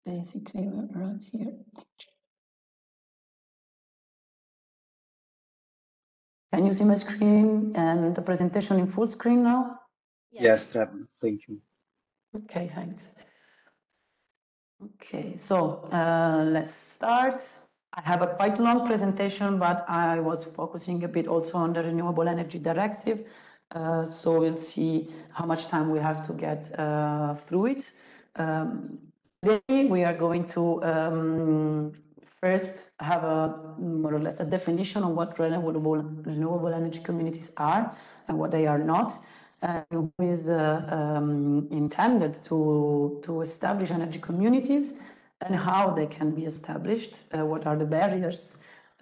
basically right here. Can you see my screen and the presentation in full screen now? Yes, thank you. Okay, thanks. Okay, so let's start. I have a quite long presentation, but I was focusing a bit also on the Renewable Energy Directive. So we'll see how much time we have to get through it. Today we are going to first have a more or less a definition of what renewable energy communities are and what they are not. Who is intended to establish energy communities and how they can be established, what are the barriers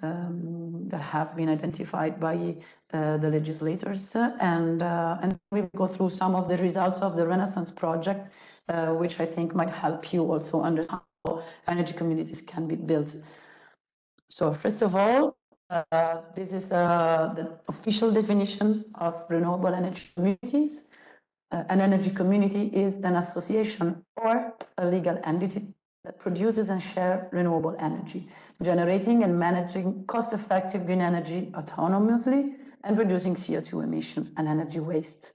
that have been identified by the legislators, and we go through some of the results of the Renaissance project, which I think might help you also understand how energy communities can be built. So first of all, this is the official definition of renewable energy communities. An energy community is an association or a legal entity that produces and shares renewable energy, generating and managing cost-effective green energy autonomously and reducing CO2 emissions and energy waste.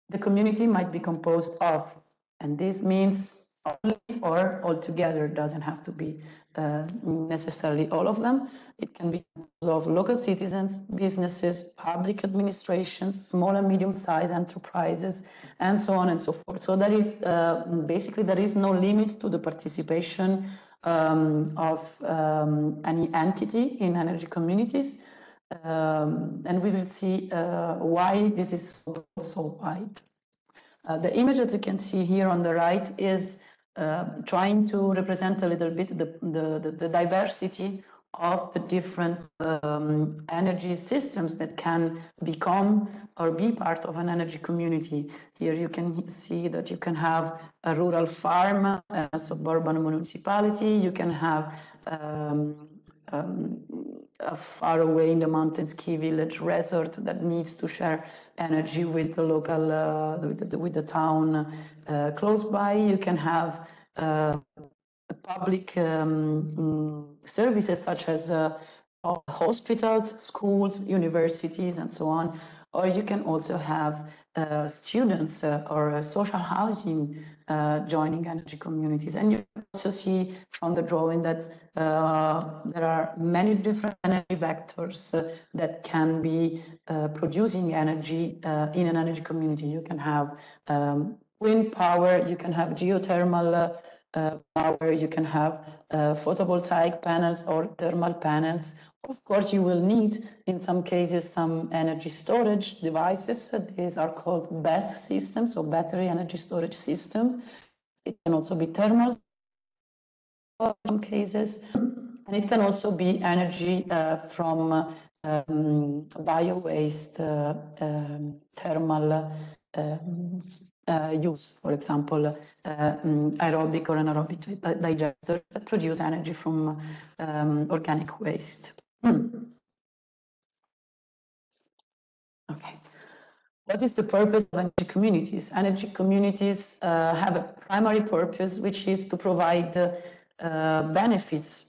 The community might be composed of, and this means only or altogether, doesn't have to be necessarily all of them. It can be of local citizens, businesses, public administrations, small and medium-sized enterprises, and so on and so forth. So there is basically there is no limit to the participation of any entity in energy communities. And we will see why this is so wide. The image that you can see here on the right is trying to represent a little bit the diversity of the different energy systems that can become or be part of an energy community. Here you can see that you can have a rural farm, a suburban municipality, you can have far away in the mountains ski village resort that needs to share energy with the local, with the town close by. You can have public services such as hospitals, schools, universities, and so on. Or you can also have students or social housing joining energy communities. And you can also see from the drawing that there are many different energy vectors that can be producing energy in an energy community. You can have wind power, you can have geothermal power, you can have photovoltaic panels or thermal panels. Of course, you will need, in some cases, some energy storage devices. These are called BESS systems, or battery energy storage system. It can also be thermal in some cases, and it can also be energy from bio-waste thermal use, for example, aerobic or anaerobic digesters that produce energy from organic waste. Okay. What is the purpose of energy communities? Energy communities have a primary purpose, which is to provide benefits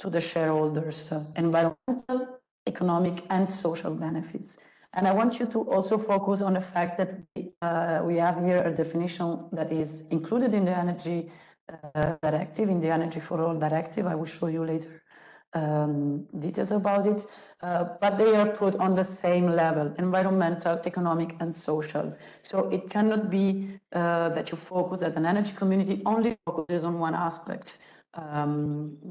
to the shareholders, environmental, economic, and social benefits. And I want you to also focus on the fact that we have here a definition that is included in the Energy Directive, in the Energy for All Directive. I will show you later details about it, but they are put on the same level: environmental, economic, and social. So it cannot be that you focus, that an energy community only focuses on one aspect,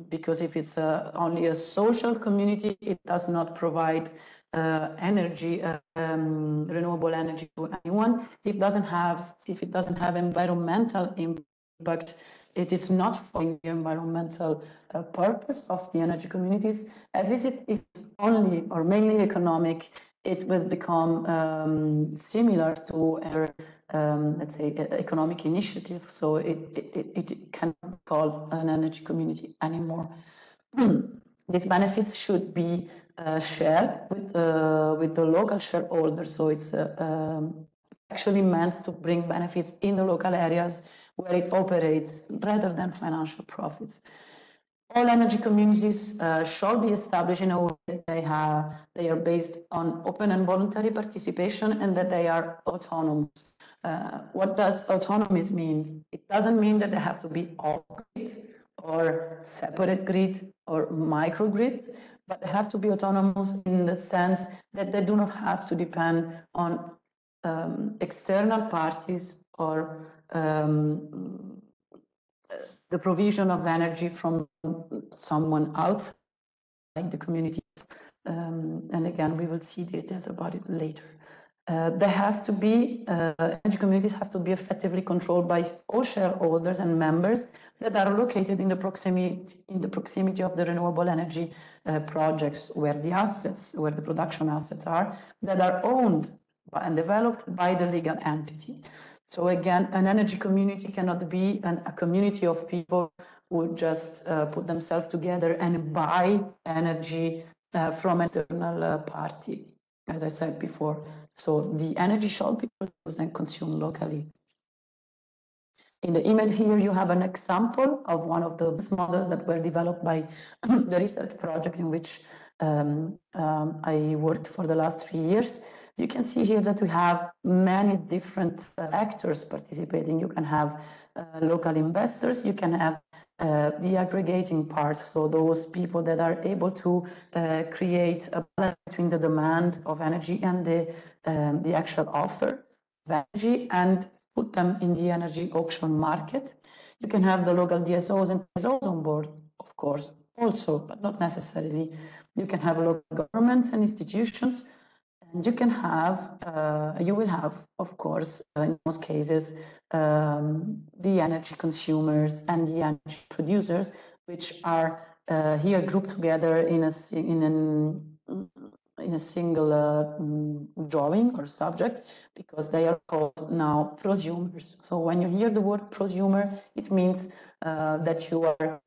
because if it's only a social community, it does not provide energy, renewable energy to anyone. If it doesn't have environmental impact, it is not for the environmental purpose of the energy communities. If it's only or mainly economic, it will become similar to let's say, economic initiative. So it cannot be called an energy community anymore. These benefits should be shared with the local shareholders. So it's actually meant to bring benefits in the local areas where it operates rather than financial profits. All energy communities shall be established in a way that they are based on open and voluntary participation and that they are autonomous. What does autonomy mean? It doesn't mean that they have to be off-grid or separate grid or microgrid, but they have to be autonomous in the sense that they do not have to depend on external parties or the provision of energy from someone outside the community. And again, we will see details about it later. They have to be, energy communities have to be effectively controlled by all shareholders and members that are located in the proximity of the renewable energy projects, where the production assets are, that are owned and developed by the legal entity. So again, an energy community cannot be a community of people who just put themselves together and buy energy from an external party, as I said before. So the energy shall be produced and consumed locally. In the image here, you have an example of one of the models that were developed by the research project in which I worked for the last 3 years. You can see here that we have many different actors participating. You can have local investors, you can have the aggregating parts, so those people that are able to create a balance between the demand of energy and the actual offer of energy and put them in the energy auction market. You can have the local DSOs and TSOs on board, of course, also, but not necessarily. You can have local governments and institutions, and you can have, you will have, of course, in most cases, the energy consumers and the energy producers, which are here grouped together in a single drawing or subject, because they are called now prosumers. So when you hear the word prosumer, it means that you are,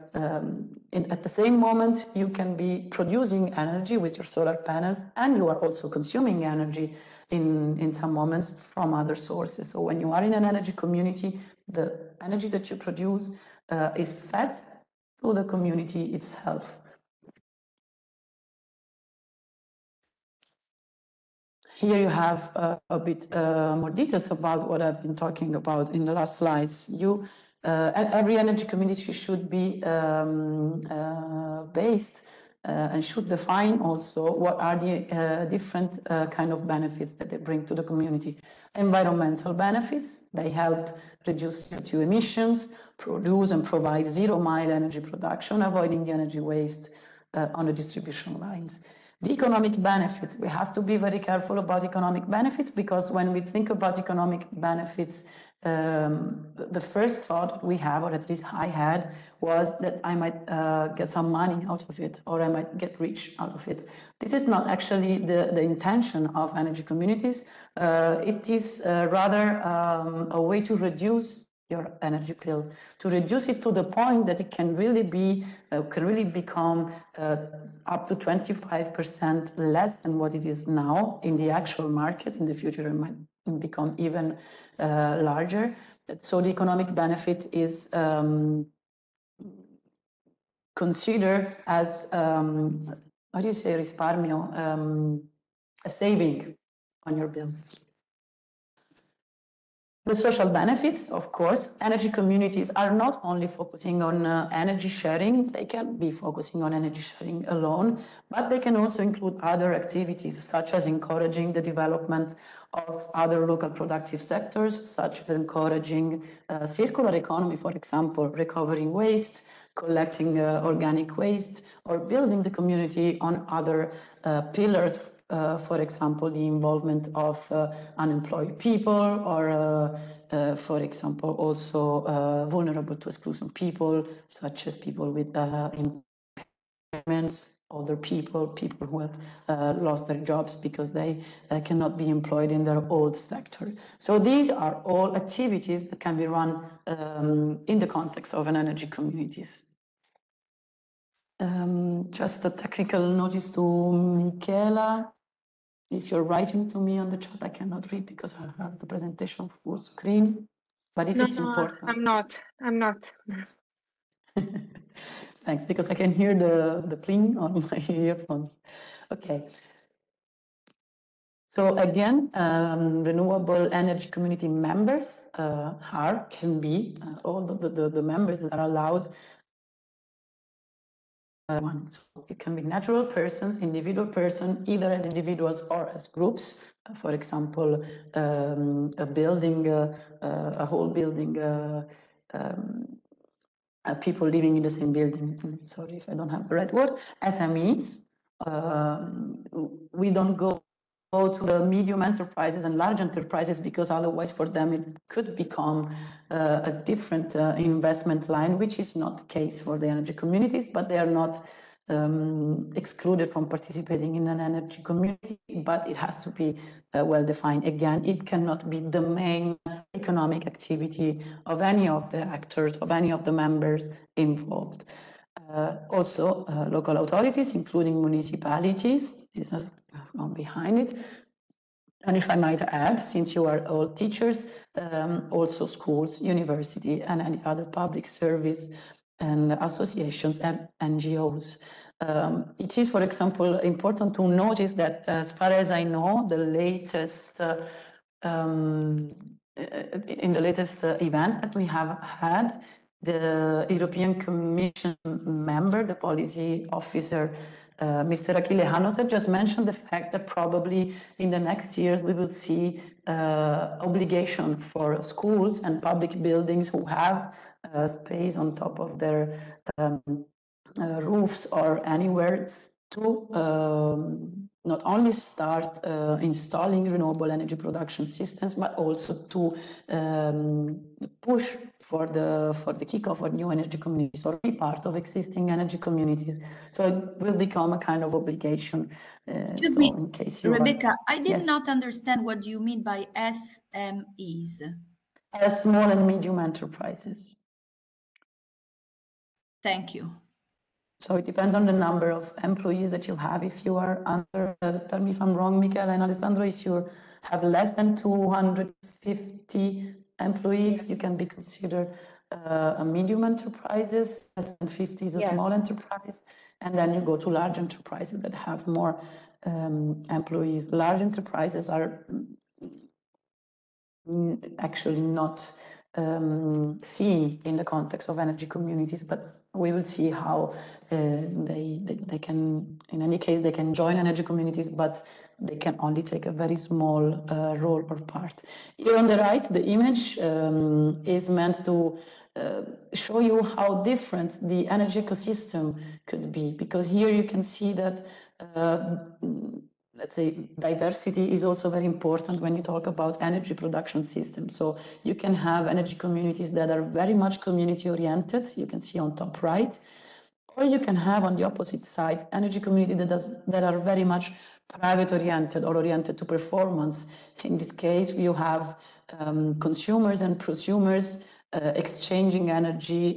at the same moment, you can be producing energy with your solar panels, and you are also consuming energy in some moments from other sources. So when you are in an energy community, the energy that you produce is fed to the community itself. Here you have a bit more details about what I've been talking about in the last slides. Every energy community should be based and should define also what are the different kind of benefits that they bring to the community. Environmental benefits, they help reduce CO2 emissions, produce and provide zero-mile energy production, avoiding the energy waste on the distribution lines. The economic benefits, we have to be very careful about economic benefits, because when we think about economic benefits, the first thought we have, or at least I had, was that I might get some money out of it, or I might get rich out of it. This is not actually the intention of energy communities. It is rather a way to reduce your energy bill, to reduce it to the point that it can really become up to 25% less than what it is now in the actual market. In the future, it might become even larger. So the economic benefit is considered as, how do you say, risparmio, a saving on your bills. The social benefits, of course, energy communities are not only focusing on energy sharing, they can be focusing on energy sharing alone, but they can also include other activities, such as encouraging the development of other local productive sectors, such as encouraging circular economy, for example, recovering waste, collecting organic waste, or building the community on other pillars. For example, the involvement of unemployed people, or for example, also vulnerable to exclusion people, such as people with impairments, older people who have lost their jobs because they cannot be employed in their old sector. So these are all activities that can be run in the context of an energy communities. Just a technical notice to Michela. If you're writing to me on the chat, I cannot read because I have the presentation full screen. But if it's important, I'm not. Thanks, because I can hear the pling on my earphones. Okay. So again, renewable energy community members can be all the members that are allowed. So it can be natural persons, individual person, either as individuals or as groups. For example, a building, a whole building, people living in the same building. Sorry if I don't have the right word. SMEs. We don't go to the medium enterprises and large enterprises because otherwise for them it could become a different investment line, which is not the case for the energy communities, but they are not excluded from participating in an energy community, but it has to be well defined. Again, it cannot be the main economic activity of any of the actors, of any of the members involved. Also, local authorities, including municipalities, this has gone behind it. And if I might add, since you are all teachers, also schools, university, and any other public service and associations and NGOs. It is, for example, important to notice that, as far as I know, the latest in the latest events that we have had, the European Commission member, the policy officer, Mr. Achille Hanoser, just mentioned the fact that probably in the next years we will see obligation for schools and public buildings who have space on top of their roofs or anywhere to not only start installing renewable energy production systems, but also to push for the kickoff of new energy communities or be part of existing energy communities. So it will become a kind of obligation. Excuse me, in case you Rebecca, I did Yes. not understand what you mean by SMEs. Small and medium enterprises. Thank you. So it depends on the number of employees that you have. If you are under, tell me if I'm wrong, Michael and Alessandro, if you have less than 250 employees, Yes. you can be considered a medium enterprises. Less than 50 is a small enterprise. And then you go to large enterprises that have more employees. Large enterprises are actually not seen in the context of energy communities, but we will see how they can, in any case, they can join energy communities, but they can only take a very small role or part. Here on the right, the image is meant to show you how different the energy ecosystem could be, because here you can see that let's say diversity is also very important when you talk about energy production systems. So you can have energy communities that are very much community oriented, you can see on top right, or you can have on the opposite side energy communities that are very much private oriented or oriented to performance. In this case, you have consumers and prosumers exchanging energy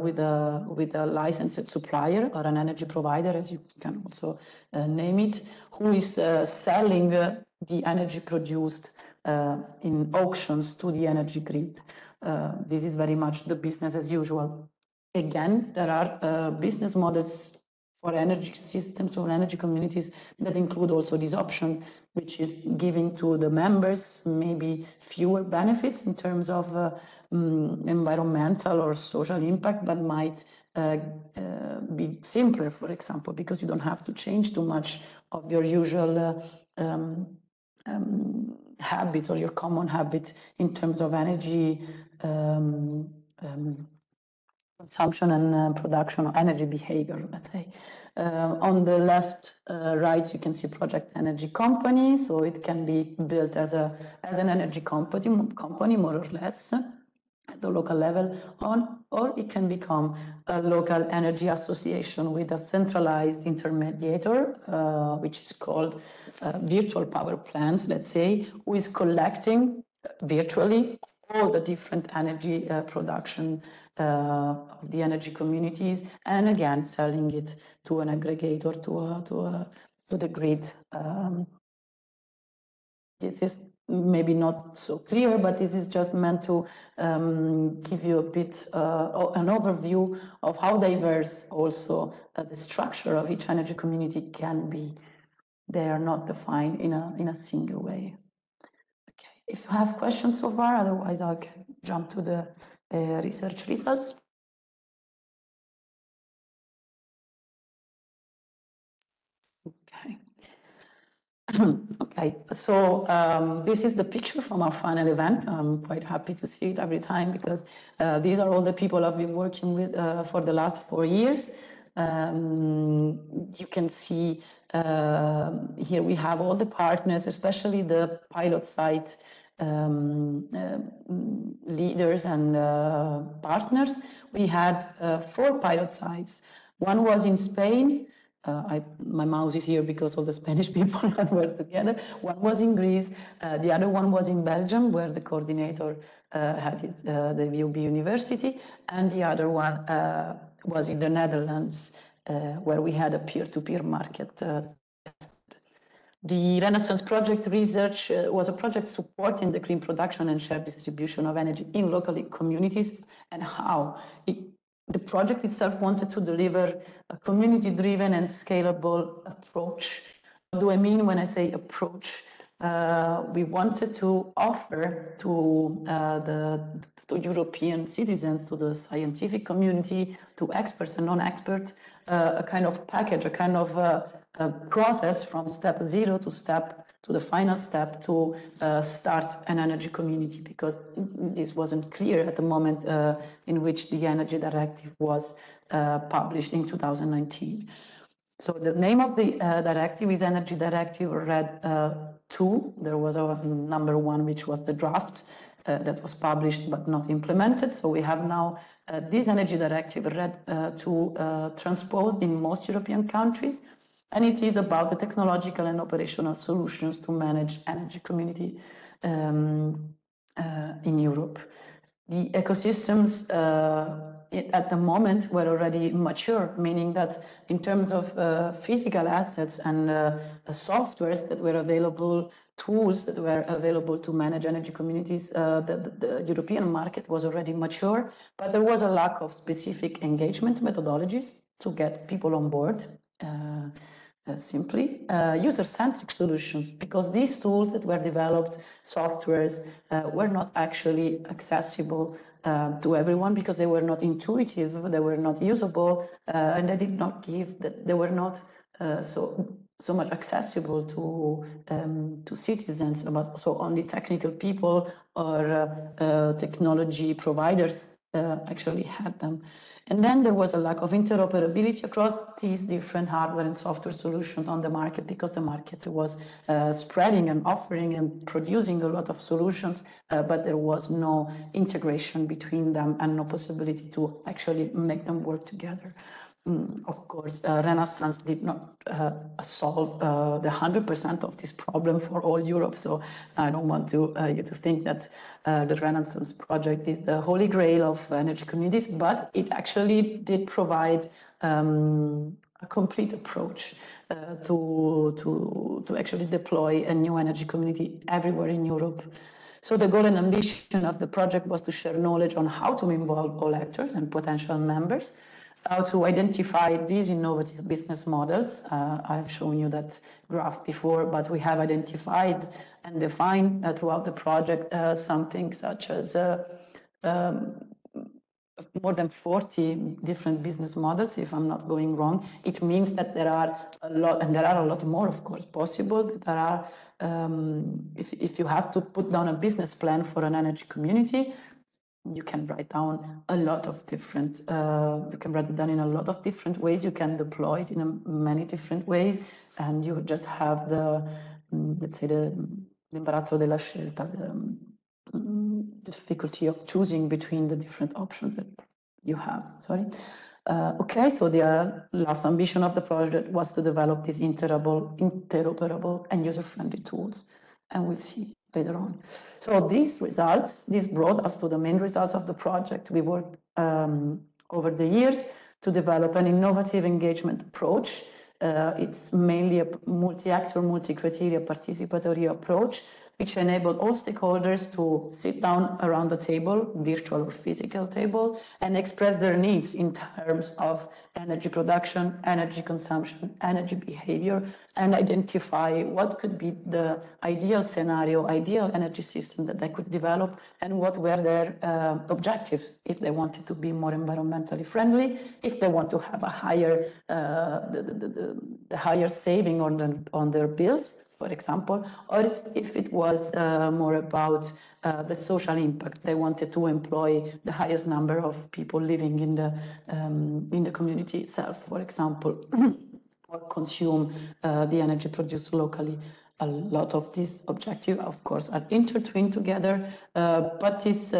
with a licensed supplier or an energy provider, as you can also name it, who is selling the energy produced in auctions to the energy grid. This is very much the business as usual. Again, there are business models for energy systems or energy communities that include also this option, which is giving to the members maybe fewer benefits in terms of environmental or social impact, but might be simpler, for example, because you don't have to change too much of your usual habits or your common habits in terms of energy consumption and production or energy behavior, let's say. On the left, right, you can see project energy company. So it can be built as an energy company, more or less, at the local level, or it can become a local energy association with a centralized intermediator, which is called virtual power plants, let's say, who is collecting virtually all the different energy production of the energy communities, and again selling it to an aggregator, to the grid this is maybe not so clear, but this is just meant to give you a bit an overview of how diverse also the structure of each energy community can be. They are not defined in a single way. Okay, if you have questions so far, otherwise I'll jump to the research results. Okay. Okay, so this is the picture from our final event. I'm quite happy to see it every time because these are all the people I've been working with for the last 4 years. You can see here we have all the partners, especially the pilot site leaders and partners. We had 4 pilot sites. One was in Spain. My mouse is here because all the Spanish people were together. One was in Greece, the other one was in Belgium, where the coordinator had the VUB University, and the other one was in the Netherlands, where we had a peer-to-peer market. The Renaissance Project research was a project supporting the clean production and shared distribution of energy in local communities, and how the project itself wanted to deliver a community-driven and scalable approach. What do I mean when I say approach? We wanted to offer to the European citizens, to the scientific community, to experts and non-experts, a kind of package, a kind of a process from step 0 to the final step to start an energy community, because this wasn't clear at the moment in which the Energy Directive was published in 2019. So the name of the directive is Energy Directive RED 2. There was a number 1, which was the draft that was published but not implemented. So we have now this Energy Directive RED 2 transposed in most European countries. And it is about the technological and operational solutions to manage energy community in Europe. The ecosystems at the moment were already mature, meaning that in terms of physical assets and softwares that were available, tools that were available to manage energy communities, the European market was already mature, but there was a lack of specific engagement methodologies to get people on board. Simply user-centric solutions, because these tools that were developed, softwares, were not actually accessible to everyone, because they were not intuitive, they were not usable, and they did not they were not so much accessible to citizens, but so only technical people or technology providers actually had them. And then there was a lack of interoperability across these different hardware and software solutions on the market, because the market was spreading and offering and producing a lot of solutions, but there was no integration between them and no possibility to actually make them work together. Of course, Renaissance did not solve the 100% of this problem for all Europe, so I don't want you to think that the Renaissance project is the holy grail of energy communities, but it actually did provide a complete approach to actually deploy a new energy community everywhere in Europe. So the goal and ambition of the project was to share knowledge on how to involve all actors and potential members, how to identify these innovative business models. I've shown you that graph before, but we have identified and defined throughout the project something such as more than 40 different business models, if I'm not going wrong. It means that there are a lot, and there are a lot more, of course, possible. There are, if you have to put down a business plan for an energy community, you can write down a lot of different, you can write it down in a lot of different ways. You can deploy it in many different ways, and you just have the, let's say, l'imbarazzo della scelta, the difficulty of choosing between the different options that you have. Sorry. Okay, so the last ambition of the project was to develop these interoperable and user-friendly tools, and we'll see later on. So these results, this brought us to the main results of the project. We worked over the years to develop an innovative engagement approach. It's mainly a multi-actor, multi-criteria participatory approach which enabled all stakeholders to sit down around the table, virtual or physical table, and express their needs in terms of energy production, energy consumption, energy behavior, and identify what could be the ideal scenario, ideal energy system that they could develop, and what were their objectives, if they wanted to be more environmentally friendly, if they want to have a higher, the higher saving on their bills, for example, or if it was more about the social impact. They wanted to employ the highest number of people living in the community itself, for example, or consume the energy produced locally. A lot of these objectives, of course, are intertwined together, but this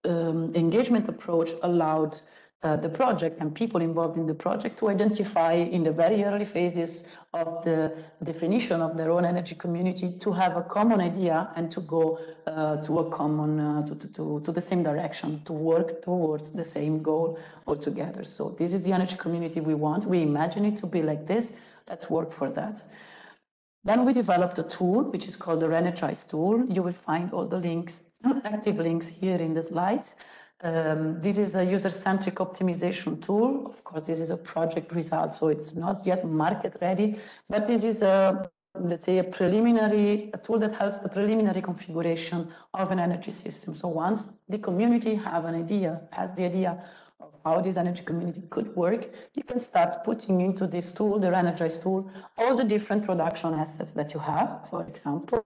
engagement approach allowed the project and people involved in the project to identify in the very early phases of the definition of their own energy community, to have a common idea and to go to a common, to the same direction, to work towards the same goal altogether. So this is the energy community we want. We imagine it to be like this. Let's work for that. Then we developed a tool, which is called the Energize tool. You will find all the links, active links here in the slides. This is a user-centric optimization tool. Of course, this is a project result, so it's not yet market ready, but this is a, let's say, a tool that helps the preliminary configuration of an energy system. So once the community has the idea of how this energy community could work, you can start putting into this tool, the Energize tool, all the different production assets that you have, for example,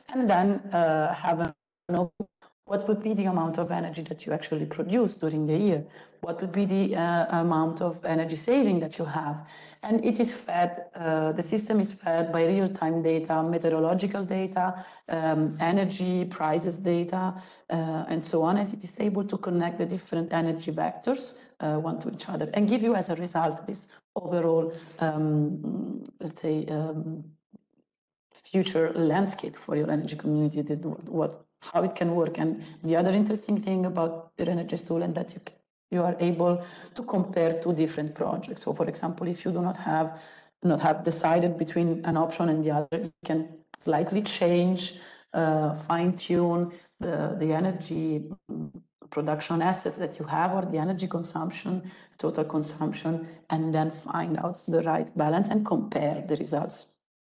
and then have an overview. What would be the amount of energy that you actually produce during the year? What would be the amount of energy saving that you have? And it is fed, the system is fed by real-time data, meteorological data, energy prices data, and so on. And it is able to connect the different energy vectors one to each other and give you as a result this overall, let's say, future landscape for your energy community, how it can work. And the other interesting thing about the Energize tool is that you are able to compare two different projects. So, for example, if you do not have decided between an option and the other, you can slightly change, fine-tune the energy production assets that you have, or the energy consumption, total consumption, and then find out the right balance and compare the results.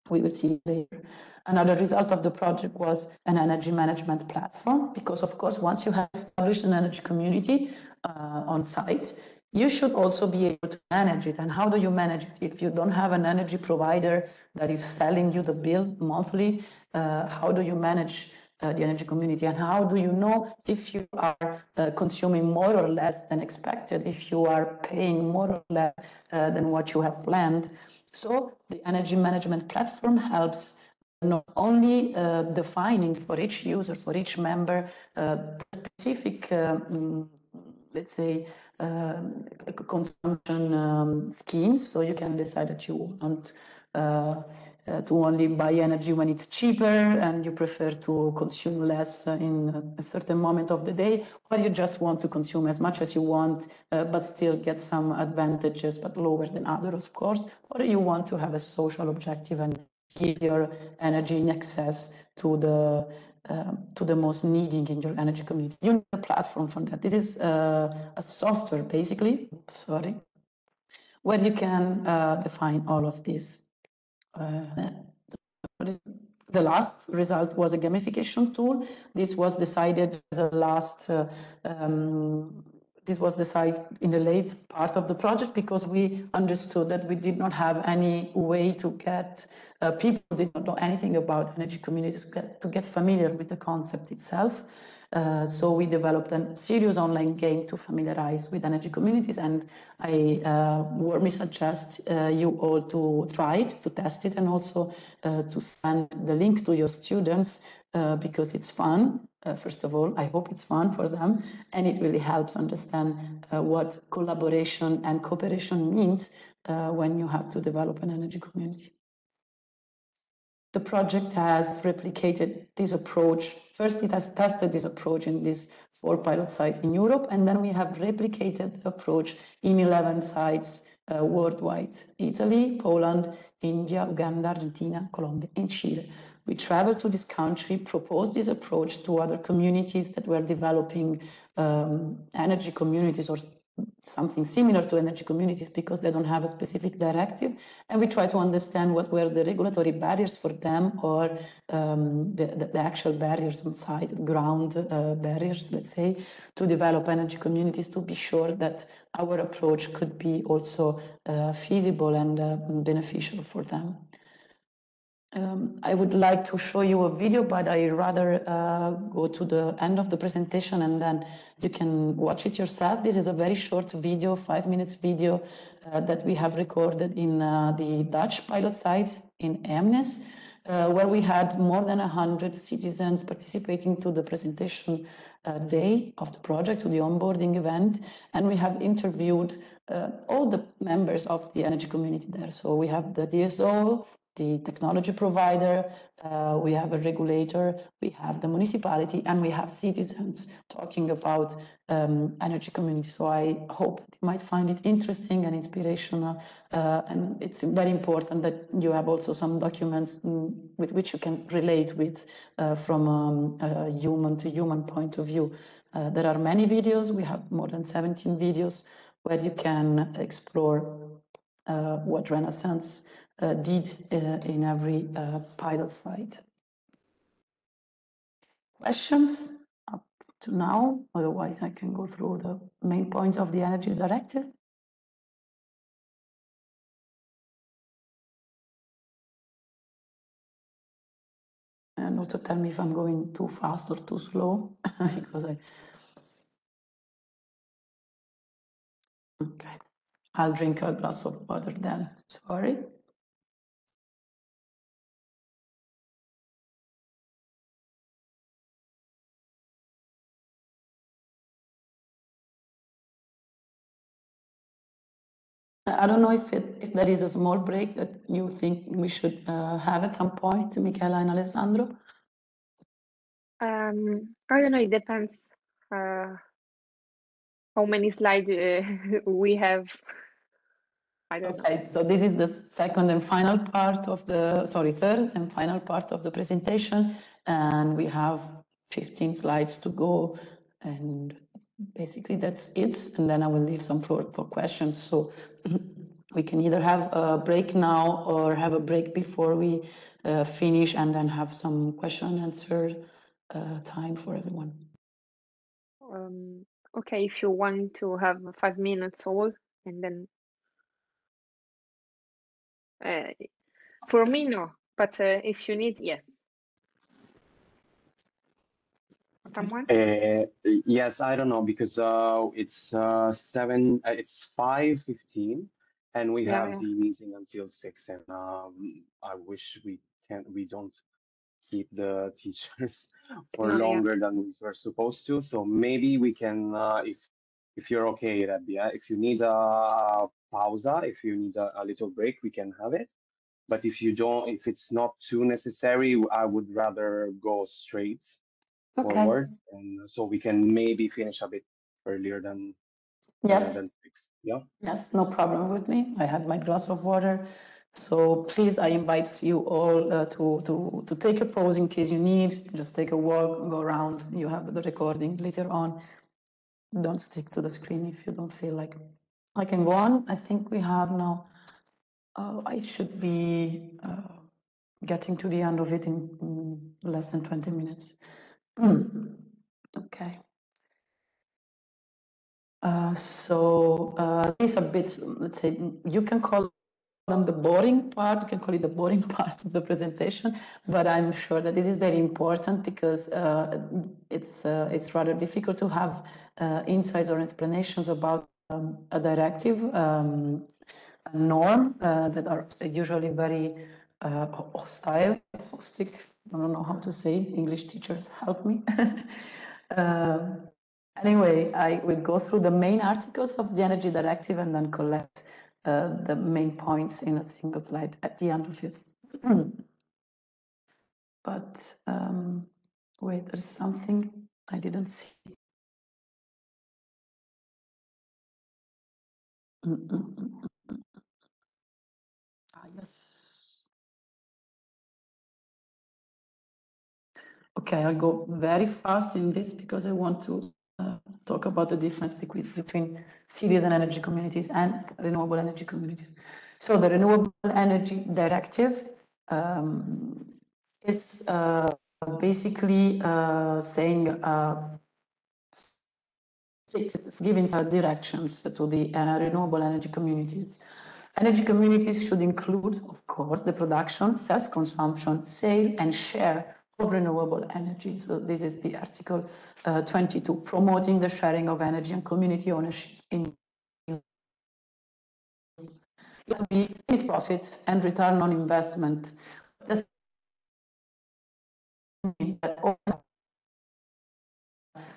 We will see later. Another result of the project was an energy management platform, because of course, once you have established an energy community on site, you should also be able to manage it. And how do you manage it? If you don't have an energy provider that is selling you the bill monthly, how do you manage the energy community? And how do you know if you are consuming more or less than expected, if you are paying more or less than what you have planned? So the energy management platform helps not only defining for each user, for each member, specific, let's say, consumption schemes. So you can decide that you want to only buy energy when it's cheaper and you prefer to consume less in a certain moment of the day, or you just want to consume as much as you want, but still get some advantages, but lower than others, of course, or you want to have a social objective and give your energy in excess to the most needing in your energy community. You need a platform for that. This is a software, basically, where you can define all of this. The last result was a gamification tool. This was decided as a last, this was decided in the late part of the project, because we understood that we did not have any way to get people who did not know anything about energy communities to get familiar with the concept itself. So we developed a serious online game to familiarize with energy communities, and I warmly suggest you all to try it, to test it, and also to send the link to your students, because it's fun. First of all, I hope it's fun for them, and it really helps understand what collaboration and cooperation means when you have to develop an energy community. The project has replicated this approach. First, it has tested this approach in these 4 pilot sites in Europe, and then we have replicated the approach in 11 sites worldwide: Italy, Poland, India, Uganda, Argentina, Colombia, and Chile. We traveled to this country, proposed this approach to other communities that were developing energy communities or something similar to energy communities because they don't have a specific directive. And we try to understand what were the regulatory barriers for them or the actual barriers on site, ground barriers, let's say, to develop energy communities to be sure that our approach could be also feasible and beneficial for them. I would like to show you a video, but I rather go to the end of the presentation and then you can watch it yourself. This is a very short video, 5 minutes video that we have recorded in the Dutch pilot site in Eemnes, where we had more than 100 citizens participating to the presentation day of the project, to the onboarding event, and we have interviewed all the members of the energy community there. So we have the DSO, the technology provider, we have a regulator, we have the municipality, and we have citizens talking about energy community. So I hope you might find it interesting and inspirational, and it's very important that you have also some documents with which you can relate with from a human to human point of view. There are many videos, we have more than 17 videos where you can explore what Renaissance did in every pilot site. Questions up to now? Otherwise, I can go through the main points of the Energy Directive. And also tell me if I'm going too fast or too slow, because okay. I'll drink a glass of water then, sorry. I don't know if there is a small break that you think we should have at some point, Michela and Alessandro. I don't know, it depends how many slides we have. I don't know. Okay, so this is the second and final part of the, sorry, third and final part of the presentation, and we have 15 slides to go, and basically that's it, and then I will leave some floor for questions, so we can either have a break now or have a break before we finish and then have some question and answer time for everyone. Okay, if you want to have 5 minutes all, and then for me, no, but if you need, yes. Someone? Yes, I don't know because it's 5:15, and we have the meeting until 6, and I wish we don't keep the teachers for longer than we were supposed to. So maybe we can, if you're okay, Rabia, if you need a pausa, if you need a little break, we can have it. But if you don't, if it's not too necessary, I would rather go straight forward, and so we can maybe finish a bit earlier than 6. Yeah. Yes, no problem with me. I had my glass of water. So please, I invite you all to take a pause in case you need. Just take a walk, go around. You have the recording later on. Don't stick to the screen if you don't feel like. I can go on. I think we have now. I should be getting to the end of it in less than 20 minutes. Okay. So this a bit, let's say, you can call them the boring part, you can call it the boring part of the presentation, but I'm sure that this is very important because it's rather difficult to have insights or explanations about a directive, a norm that are usually very hostile, caustic. I don't know how to say it. English teachers, help me. Anyway, I will go through the main articles of the Energy Directive and then collect the main points in a single slide at the end of it. But wait, there's something I didn't see. Ah, yes. Okay, I'll go very fast in this because I want to talk about the difference between citizen energy communities and renewable energy communities. So the Renewable Energy Directive is basically saying it's giving directions to the renewable energy communities. Energy communities should include, of course, the production, self-consumption, sale, and share of renewable energy. So this is the Article 22, promoting the sharing of energy and community ownership in it will be its profit and return on investment. That's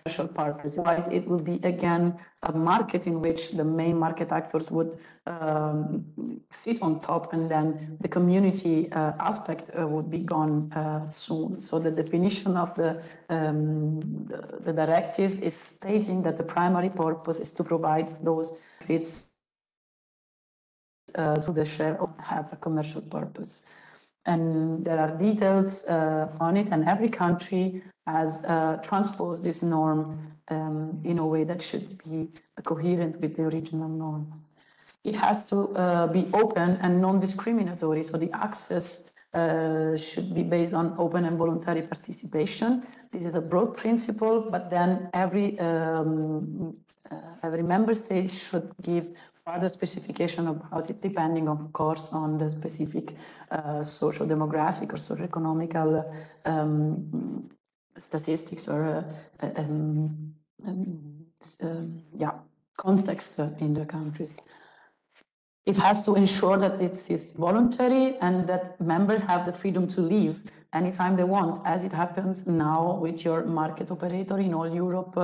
commercial purpose. Otherwise, it will be again a market in which the main market actors would sit on top, and then the community aspect would be gone soon. So the definition of the directive is stating that the primary purpose is to provide those benefits to the share or have a commercial purpose. And there are details on it, and every country has transposed this norm in a way that should be coherent with the original norm. It has to be open and non-discriminatory, so the access should be based on open and voluntary participation. This is a broad principle, but then every member state should give further specification about it, depending, of course, on the specific social demographic or socio-economical statistics or context in the countries. It has to ensure that it is voluntary and that members have the freedom to leave anytime they want, as it happens now with your market operator in all Europe.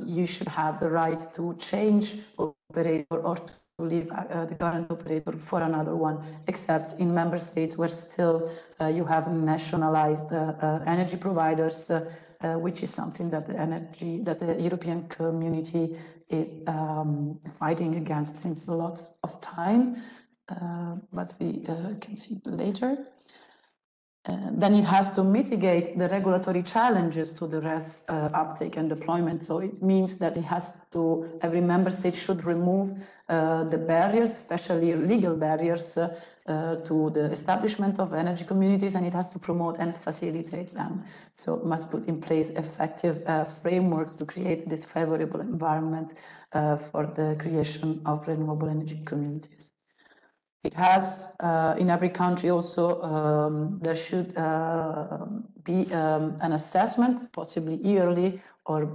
You should have the right to change operator or to leave the current operator for another one, except in member states where still you have nationalized energy providers, which is something that the European community is fighting against since lots of time, but we can see it later. Then it has to mitigate the regulatory challenges to the RES uptake and deployment. So it means that every member state should remove the barriers, especially legal barriers, to the establishment of energy communities, and it has to promote and facilitate them. So it must put in place effective frameworks to create this favorable environment for the creation of renewable energy communities. It has, in every country also, there should be an assessment, possibly yearly or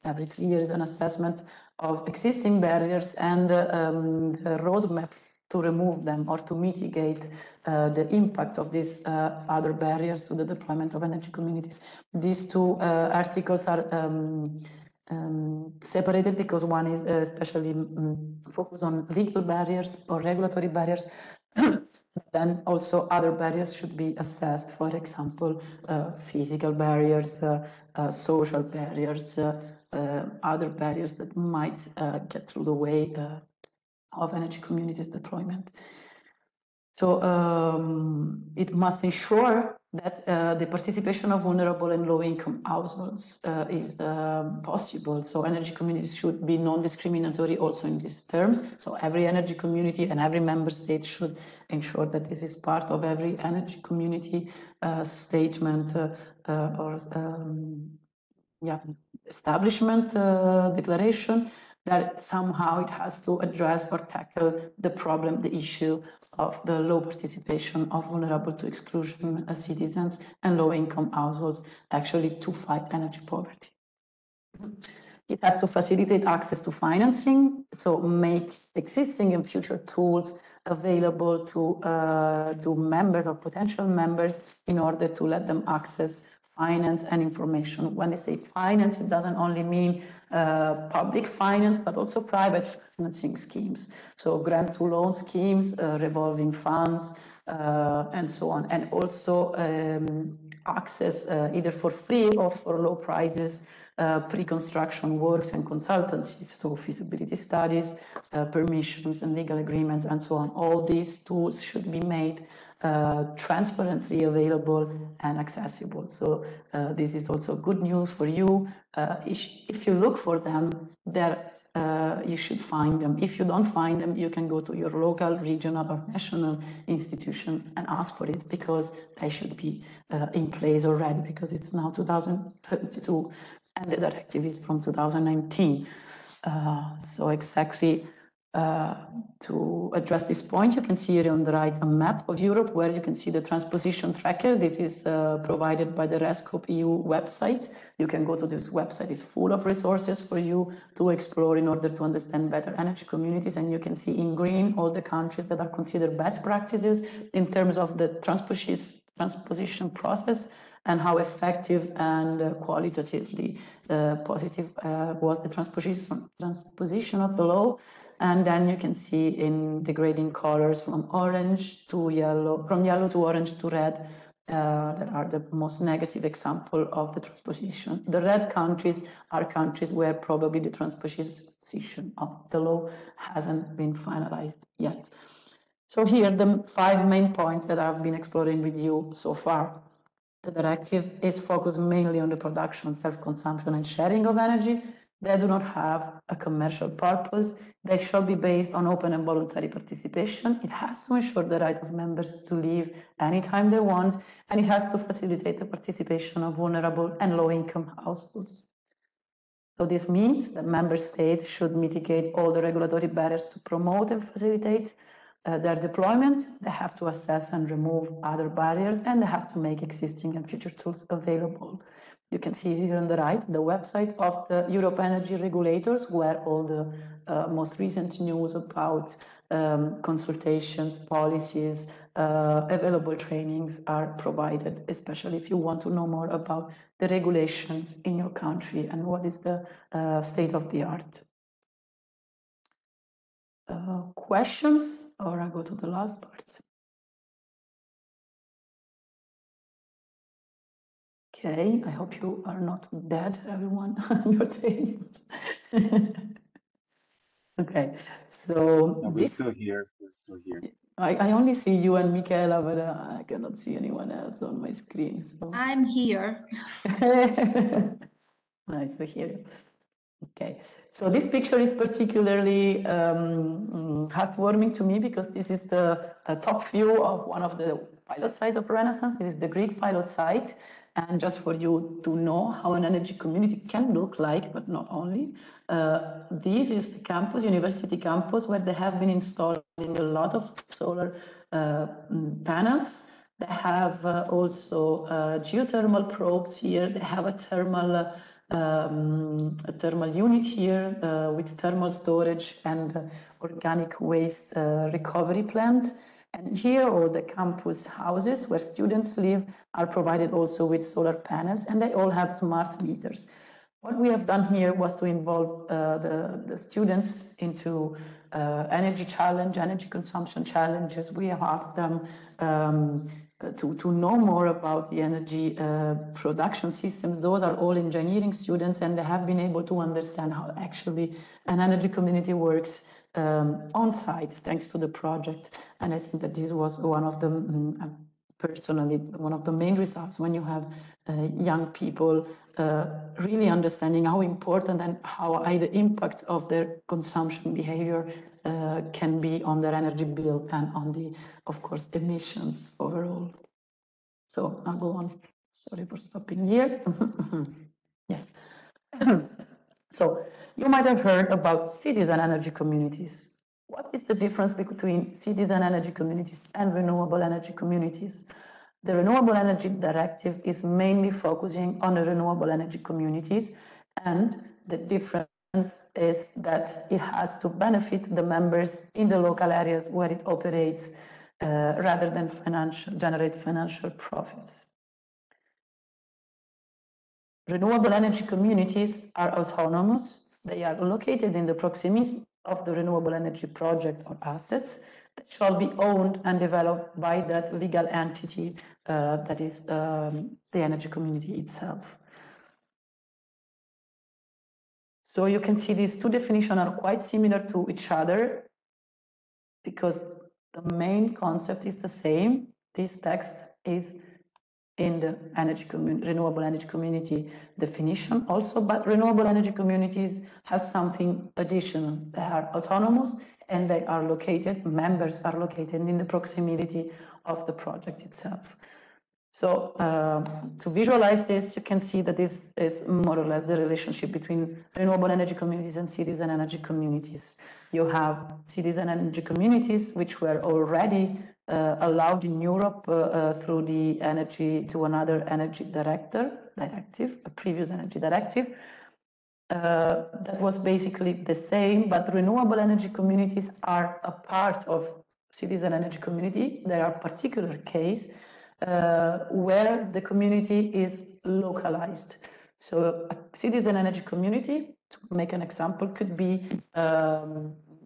every 3 years, an assessment of existing barriers and a roadmap to remove them or to mitigate the impact of these other barriers to the deployment of energy communities. These two articles are separated because one is especially focused on legal barriers or regulatory barriers. Then also other barriers should be assessed, for example, physical barriers, social barriers, other barriers that might get through the way of energy communities deployment. So it must ensure that the participation of vulnerable and low-income households is possible. So energy communities should be non-discriminatory also in these terms. So every energy community and every member state should ensure that this is part of every energy community statement or establishment declaration, that somehow it has to address or tackle the problem, the issue of the low participation of vulnerable to exclusion citizens and low-income households, actually to fight energy poverty. It has to facilitate access to financing, so make existing and future tools available to members or potential members in order to let them access finance and information. When I say finance, it doesn't only mean public finance, but also private financing schemes. So grant to loan schemes, revolving funds, and so on. And also access either for free or for low prices, pre-construction works and consultancies, so feasibility studies, permissions and legal agreements and so on. All these tools should be made transparently available and accessible. So this is also good news for you. If you look for them, you should find them. If you don't find them, you can go to your local, regional, or national institutions and ask for it, because they should be in place already, because it's now 2022 and the directive is from 2019. So exactly to address this point, you can see here on the right a map of Europe where you can see the transposition tracker. This is provided by the RESCOP EU website. You can go to this website. It's full of resources for you to explore in order to understand better energy communities. And you can see in green all the countries that are considered best practices in terms of the transposition process and how effective and qualitatively positive was the transposition of the law. And then you can see in the grading colors from orange to yellow, from yellow to orange to red, that are the most negative example of the transposition. The red countries are countries where probably the transposition of the law hasn't been finalized yet. So here, the 5 main points that I've been exploring with you so far. The directive is focused mainly on the production, self-consumption, and sharing of energy. They do not have a commercial purpose. They shall be based on open and voluntary participation. It has to ensure the right of members to leave anytime they want, and it has to facilitate the participation of vulnerable and low-income households. So this means that member states should mitigate all the regulatory barriers to promote and facilitate their deployment. They have to assess and remove other barriers, and they have to make existing and future tools available. You can see here on the right the website of the Europe Energy Regulators, where all the most recent news about consultations, policies, available trainings are provided, especially if you want to know more about the regulations in your country and what is the state of the art. Questions, or I go to the last part? Okay, I hope you are not dead, everyone, on your tables. Okay, so No, we're still here. We're still here. I only see you and Michaela, but I cannot see anyone else on my screen. So. I'm here. Nice to hear you. Okay, so this picture is particularly heartwarming to me because this is the top view of one of the pilot sites of Renaissance. It is the Greek pilot site. And just for you to know how an energy community can look like, but not only, this is the campus, university campus, where they have been installing a lot of solar panels. They have also geothermal probes here. They have a thermal unit here with thermal storage and organic waste recovery plant. And here, all the campus houses where students live are provided also with solar panels, and they all have smart meters. What we have done here was to involve the students into energy consumption challenges. We have asked them to know more about the energy production systems. Those are all engineering students, and they have been able to understand how actually an energy community works on site, thanks to the project. And I think that this was one of the, personally, one of the main results when you have young people really understanding how important and how high the impact of their consumption behavior can be on their energy bill and on the, of course, emissions overall. So I'll go on. Sorry for stopping here. Yes. So you might have heard about cities and energy communities. What is the difference between cities and energy communities and renewable energy communities? The Renewable Energy Directive is mainly focusing on the renewable energy communities, and the difference is that it has to benefit the members in the local areas where it operates rather than generate financial profits. Renewable energy communities are autonomous. They are located in the proximity of the renewable energy project or assets that shall be owned and developed by that legal entity that is the energy community itself. So you can see these two definitions are quite similar to each other because the main concept is the same. This text is in the renewable energy community definition also, but renewable energy communities have something additional. They are autonomous and they are located, members are located in the proximity of the project itself. So to visualize this, you can see that this is more or less the relationship between renewable energy communities and citizen energy communities. You have citizen energy communities, which were already allowed in Europe through the another energy directive, a previous energy directive. That was basically the same, but renewable energy communities are a part of citizen energy community. There are particular cases where the community is localized. So a citizen energy community, to make an example, could be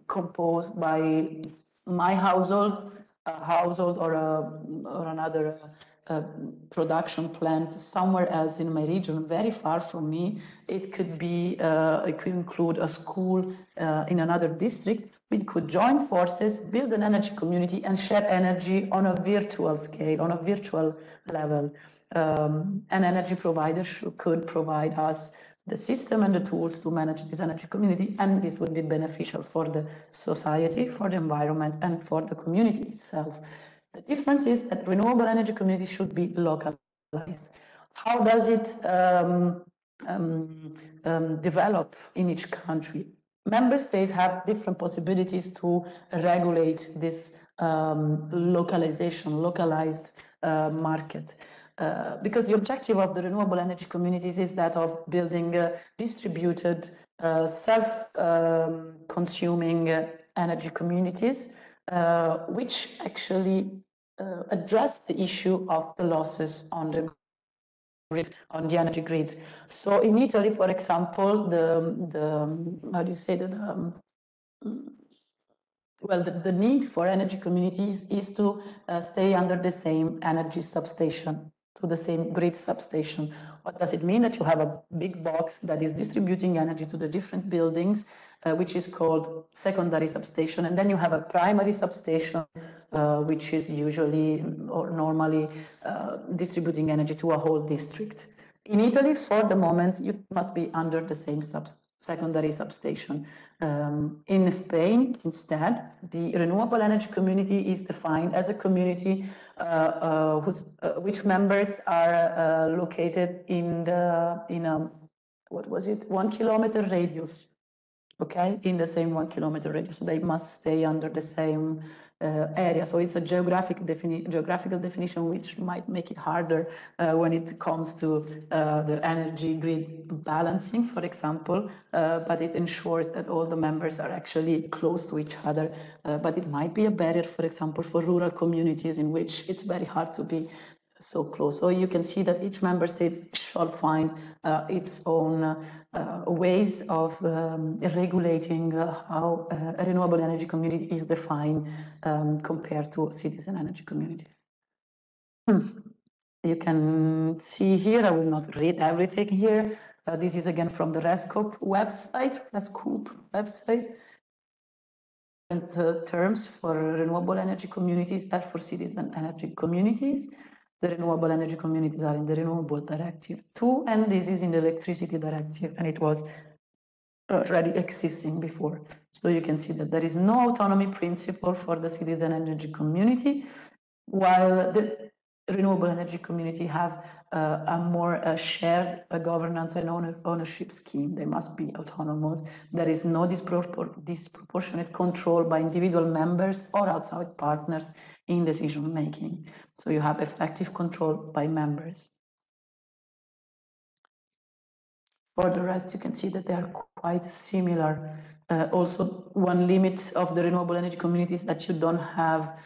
composed by my household, a household or another production plant somewhere else in my region, very far from me. It could be, it could include a school in another district. We could join forces, build an energy community, and share energy on a virtual scale, on a virtual level. An energy provider could provide us the system and the tools to manage this energy community, and this would be beneficial for the society, for the environment, and for the community itself. The difference is that renewable energy communities should be localized. How does it develop in each country? Member states have different possibilities to regulate this localized market. Because the objective of the renewable energy communities is that of building distributed, self-consuming energy communities, which actually address the issue of the losses on the grid, on the energy grid. So in Italy, for example, how do you say that? Well, the need for energy communities is to stay under the same energy substation, to the same grid substation. What does it mean? That you have a big box that is distributing energy to the different buildings, which is called secondary substation, and then you have a primary substation, which is usually or normally distributing energy to a whole district. In Italy, for the moment, you must be under the same secondary substation. In Spain, instead, the renewable energy community is defined as a community which members are located in a 1 kilometer radius. Okay, in the same 1 kilometer radius, so they must stay under the same area. So it's a geographical definition, which might make it harder when it comes to the energy grid balancing, for example, but it ensures that all the members are actually close to each other. But it might be a barrier, for example, for rural communities in which it's very hard to be so close. So you can see that each member state should find its own ways of regulating how a renewable energy community is defined compared to a citizen energy community. You can see here, I will not read everything here. This is again from the RESCOP website. And terms for renewable energy communities and for citizen energy communities. The renewable energy communities are in the Renewable Directive 2, and this is in the Electricity Directive, and it was already existing before. So you can see that there is no autonomy principle for the citizen energy community, while the renewable energy community have a more shared governance and ownership scheme. They must be autonomous. There is no disproportionate control by individual members or outside partners in decision making. So you have effective control by members. For the rest, you can see that they are quite similar. Also, one limit of the renewable energy community is that you don't have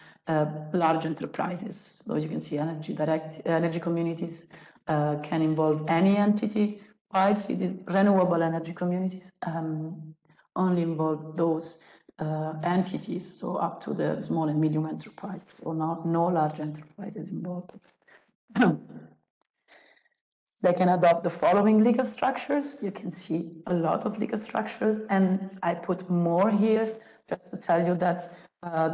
large enterprises. So you can see energy communities can involve any entity, while the renewable energy communities only involve those entities, so up to the small and medium enterprises, so no large enterprises involved. They can adopt the following legal structures. You can see a lot of legal structures, and I put more here just to tell you that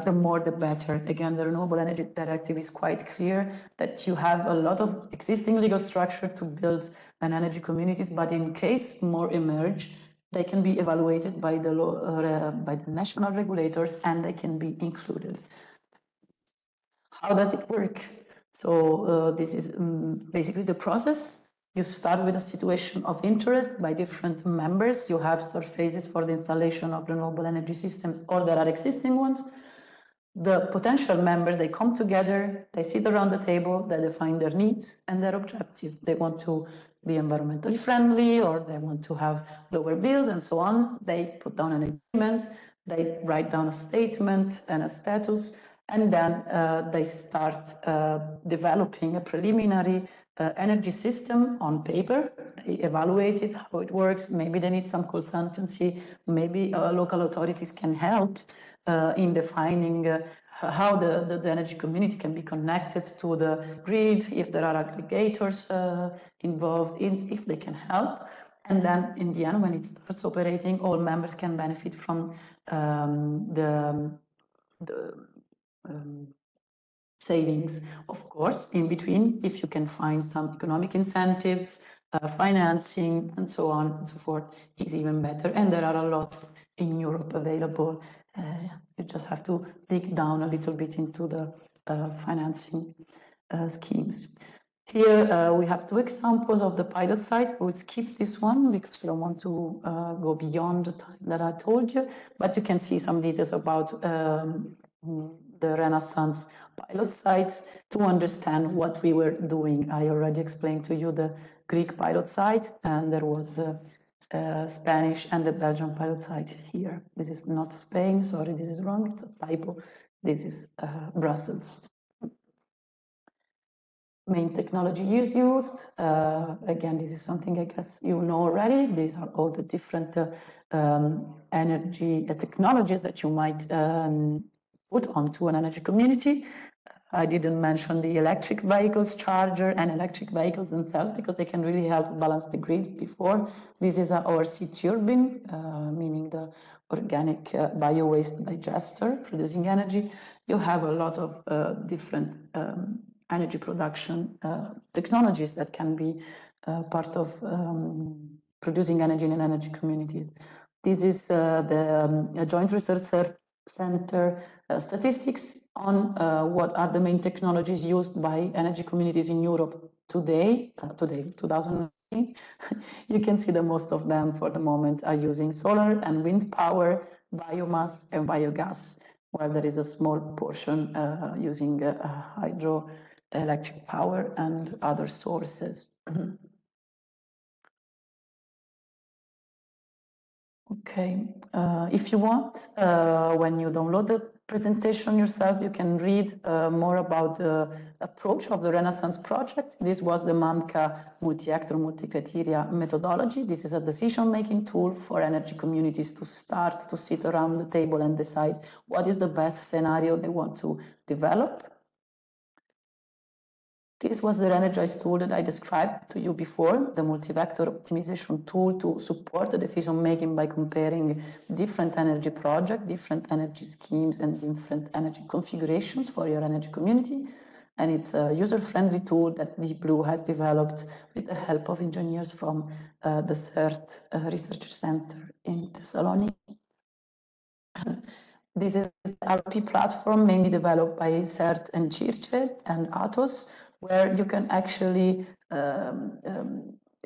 the more the better. Again, the Renewable Energy Directive is quite clear that you have a lot of existing legal structure to build an energy communities, but in case more emerge, they can be evaluated by the by the national regulators, and they can be included. How does it work? So this is basically the process. You start with a situation of interest by different members. You have surfaces for the installation of renewable energy systems, or there are existing ones. The potential members, they come together, they sit around the table, they define their needs and their objectives. They want to be environmentally friendly, or they want to have lower bills and so on. They put down an agreement, they write down a statement and a status, and then they start developing a preliminary energy system on paper. They evaluate it, how it works. Maybe they need some consultancy. Maybe local authorities can help in defining how the energy community can be connected to the grid, if there are aggregators involved, if they can help. And then in the end, when it starts operating, all members can benefit from the savings. Of course, in between, if you can find some economic incentives, financing, and so on and so forth, is even better. And there are a lot in Europe available. You just have to dig down a little bit into the financing schemes. Here we have two examples of the pilot sites. We'll skip this one because we don't want to go beyond the time that I told you, but you can see some details about the Renaissance pilot sites to understand what we were doing. I already explained to you the Greek pilot site, and there was the Spanish and the Belgian pilot site here. This is not Spain, sorry, this is wrong, it's a typo. This is Brussels. Main technology is used. Again, this is something I guess you know already. These are all the different energy technologies that you might put onto an energy community. I didn't mention the electric vehicles charger and electric vehicles themselves because they can really help balance the grid before. This is our sea turbine, meaning the organic bio-waste digester producing energy. You have a lot of different energy production technologies that can be part of producing energy in energy communities. This is the Joint Research Center statistics on what are the main technologies used by energy communities in Europe today, 2019. You can see that most of them for the moment are using solar and wind power, biomass and biogas, while there is a small portion using hydroelectric power and other sources. Okay, if you want, when you download the presentation yourself, you can read more about the approach of the Renaissance project. This was the MAMCA multi-actor, multi-criteria methodology. This is a decision-making tool for energy communities to start to sit around the table and decide what is the best scenario they want to develop. This was the Energize tool that I described to you before, the multi-vector optimization tool to support the decision-making by comparing different energy projects, different energy schemes, and different energy configurations for your energy community. And it's a user-friendly tool that Deep Blue has developed with the help of engineers from the CERT Research Center in Thessaloniki. This is the RP platform mainly developed by CERT and CIRCE and Atos, where you can actually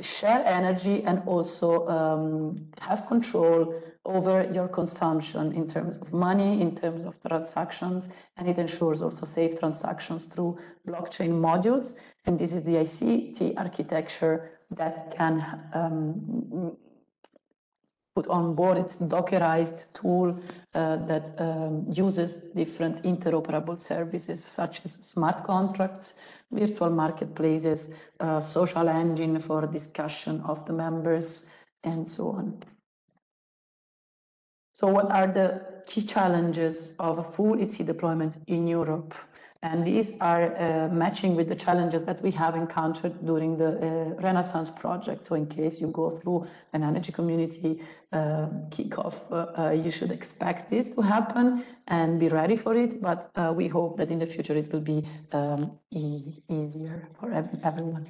share energy and also have control over your consumption in terms of money, in terms of transactions, and it ensures also safe transactions through blockchain modules. And this is the ICT architecture that can put on board its Dockerized tool that uses different interoperable services such as smart contracts, virtual marketplaces, social engine for discussion of the members, and so on. So what are the key challenges of a full EC deployment in Europe? And these are matching with the challenges that we have encountered during the Renaissance project. So in case you go through an energy community kickoff, you should expect this to happen and be ready for it. But we hope that in the future it will be easier for everyone.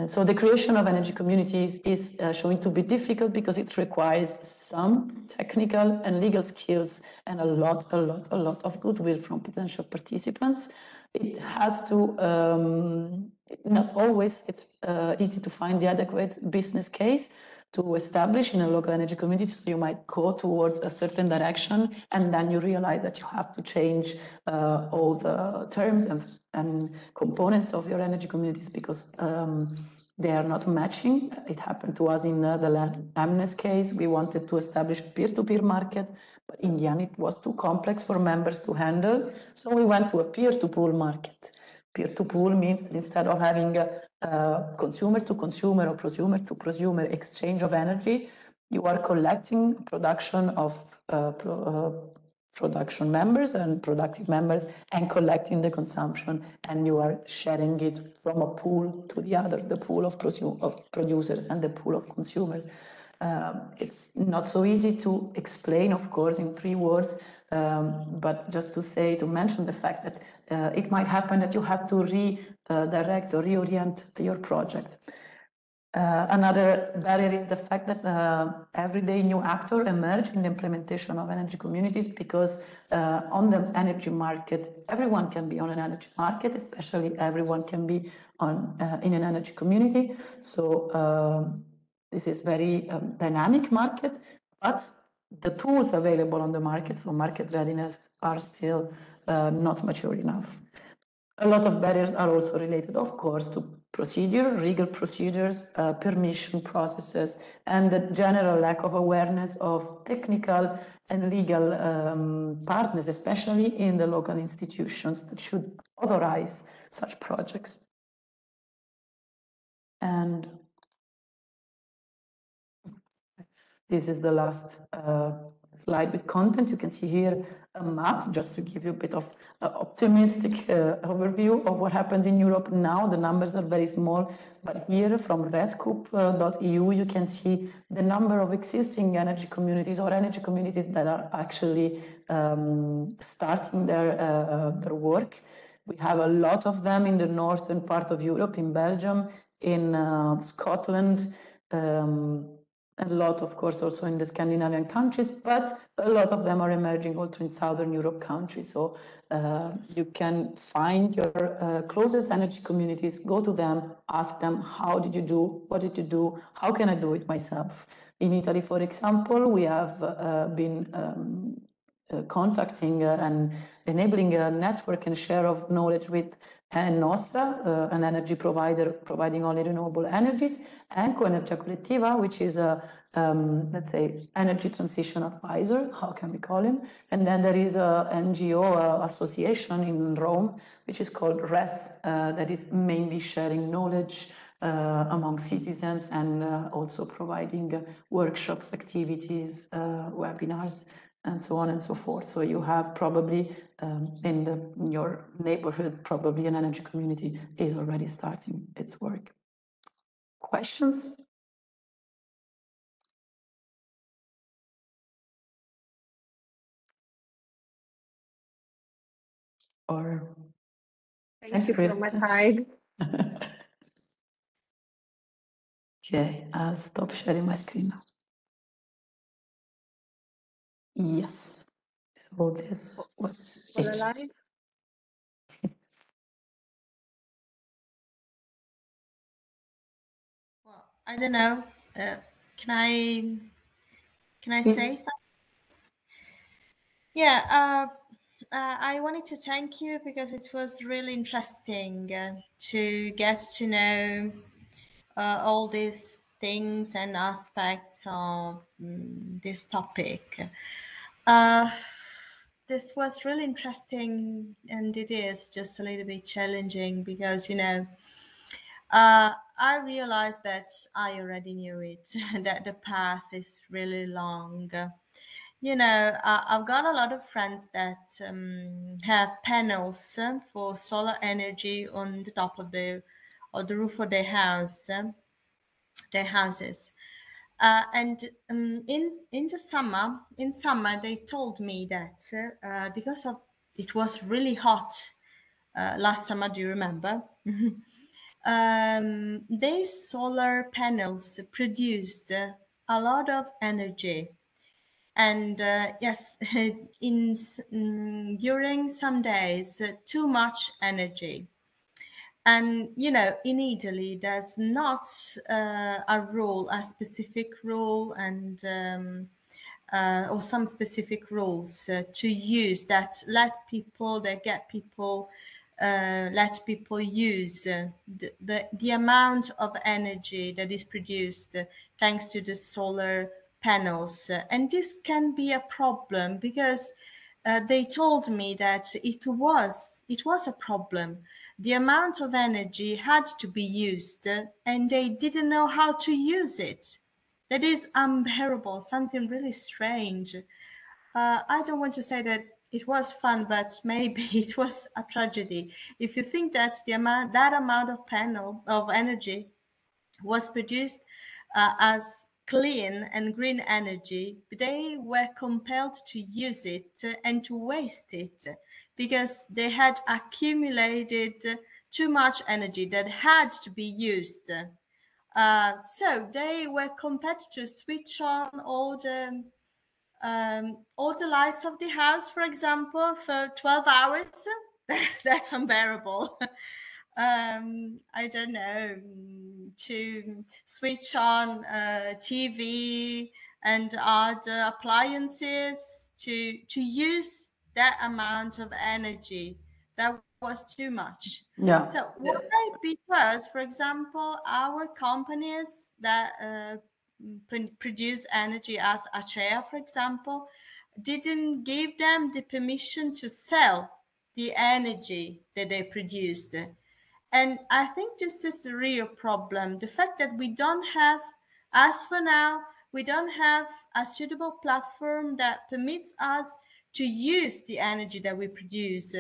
So the creation of energy communities is showing to be difficult because it requires some technical and legal skills and a lot of goodwill from potential participants. It has to, not always it's easy to find the adequate business case to establish in a local energy community. So you might go towards a certain direction and then you realize that you have to change all the terms and components of your energy communities because they are not matching. It happened to us in the Amnes case. We wanted to establish a peer-to-peer market, but in the end it was too complex for members to handle. So we went to a peer-to-pool market. Peer-to-pool means that instead of having a consumer-to-consumer or prosumer-to-prosumer exchange of energy, you are collecting production of production members and productive members and collecting the consumption, and you are sharing it from a pool to the other, the pool of producers and the pool of consumers. It's not so easy to explain, of course, in 3 words, but just to mention the fact that it might happen that you have to redirect or reorient your project. Another barrier is the fact that every day new actors emerge in the implementation of energy communities because on the energy market, everyone can be on an energy market, especially everyone can be in an energy community. So this is very dynamic market, but the tools available on the market, so market readiness, are still not mature enough. A lot of barriers are also related, of course, to legal procedures, permission processes, and the general lack of awareness of technical and legal partners, especially in the local institutions that should authorize such projects. And this is the last slide with content. You can see here a map, just to give you a bit of optimistic overview of what happens in Europe now. The numbers are very small, but here from rescoop.eu you can see the number of existing energy communities or energy communities that are actually starting their work. We have a lot of them in the northern part of Europe, in Belgium, in Scotland, a lot, of course, also in the Scandinavian countries, but a lot of them are emerging also in Southern Europe countries. So you can find your closest energy communities, go to them, ask them, how did you do? What did you do? How can I do it myself? In Italy, for example, we have been contacting and enabling a network and share of knowledge with Nostra, an energy provider providing only renewable energies, and Coenergia Collettiva, which is a, let's say, energy transition advisor, how can we call him? And then there is a NGO association in Rome, which is called RES, that is mainly sharing knowledge among citizens and also providing workshops, activities, webinars, and so on and so forth. So you have probably in your neighborhood, probably an energy community is already starting its work. Questions? Or thank you from my side. Okay, I'll stop sharing my screen now. Yes. So this was For the it. live? Well, I don't know. Can I say something? Yeah. I wanted to thank you because it was really interesting to get to know all these things and aspects of this topic. This was really interesting, and it is just a little bit challenging because, I realized that I already knew it, that the path is really long. you know, I've got a lot of friends that have panels for solar energy on the top of the roof of their house, their houses. And in summer, they told me that because of it was really hot last summer. Do you remember? Their solar panels produced a lot of energy, and yes, during some days, too much energy. And you know, in Italy, there's not a specific rule, and or some specific rules to use that let people use the amount of energy that is produced thanks to the solar panels. And this can be a problem because they told me that it was a problem. The amount of energy had to be used, and they didn't know how to use it. That is unbearable, something really strange. I don't want to say that it was fun, but maybe it was a tragedy. If you think that that amount of energy was produced as clean and green energy, they were compelled to use it and to waste it because they had accumulated too much energy that had to be used. So they were compelled to switch on all the lights of the house, for example, for 12 hours. That's unbearable. I don't know, to switch on TV and other appliances to use that amount of energy. That was too much. Yeah. So why? Because, for example, our companies that produce energy, as Acea, for example, didn't give them the permission to sell the energy that they produced. And I think this is a real problem. The fact that we don't have, as for now, we don't have a suitable platform that permits us to use the energy that we produce.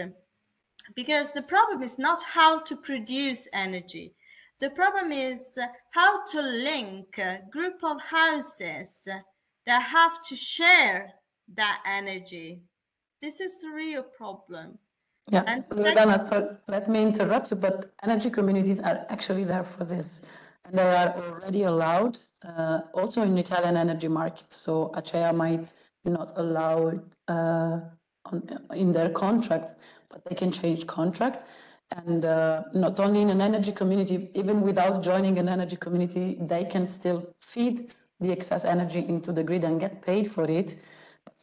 Because the problem is not how to produce energy. The problem is how to link a group of houses that have to share that energy. This is the real problem. Yeah, And Loredana, let me interrupt you, but energy communities are actually there for this. And they are already allowed also in Italian energy market. So Acea might not allow it in their contract, but they can change contract. And not only in an energy community, even without joining an energy community, they can still feed the excess energy into the grid and get paid for it.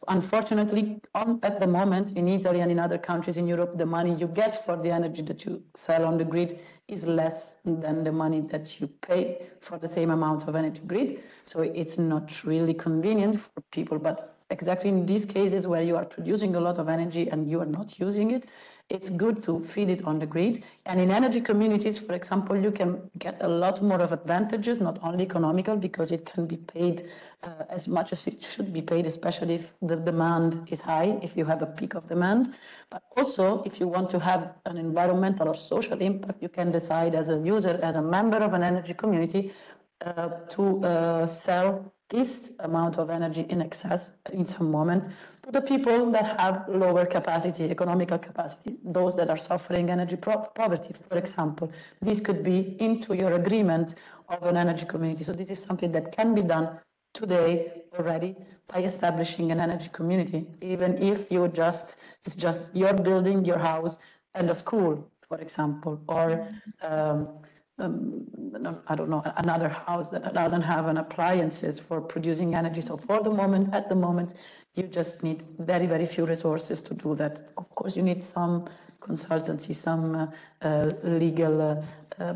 Unfortunately, at the moment in Italy and in other countries in Europe, the money you get for the energy that you sell on the grid is less than the money that you pay for the same amount of energy grid. So it's not really convenient for people. But exactly in these cases where you are producing a lot of energy and you are not using it, it's good to feed it on the grid. And in energy communities, for example, you can get a lot more of advantages, not only economical, because it can be paid as much as it should be paid, especially if the demand is high, if you have a peak of demand. But also, if you want to have an environmental or social impact, you can decide as a user, as a member of an energy community, to sell this amount of energy in excess in some moment to the people that have lower capacity, economical capacity, those that are suffering energy poverty, for example. This could be into your agreement of an energy community. So this is something that can be done today already by establishing an energy community, even if it's just your building, your house, and a school, for example, or I don't know, another house that doesn't have an appliances for producing energy. So for the moment, at the moment, you just need very, very few resources to do that. Of course, you need some consultancy, some legal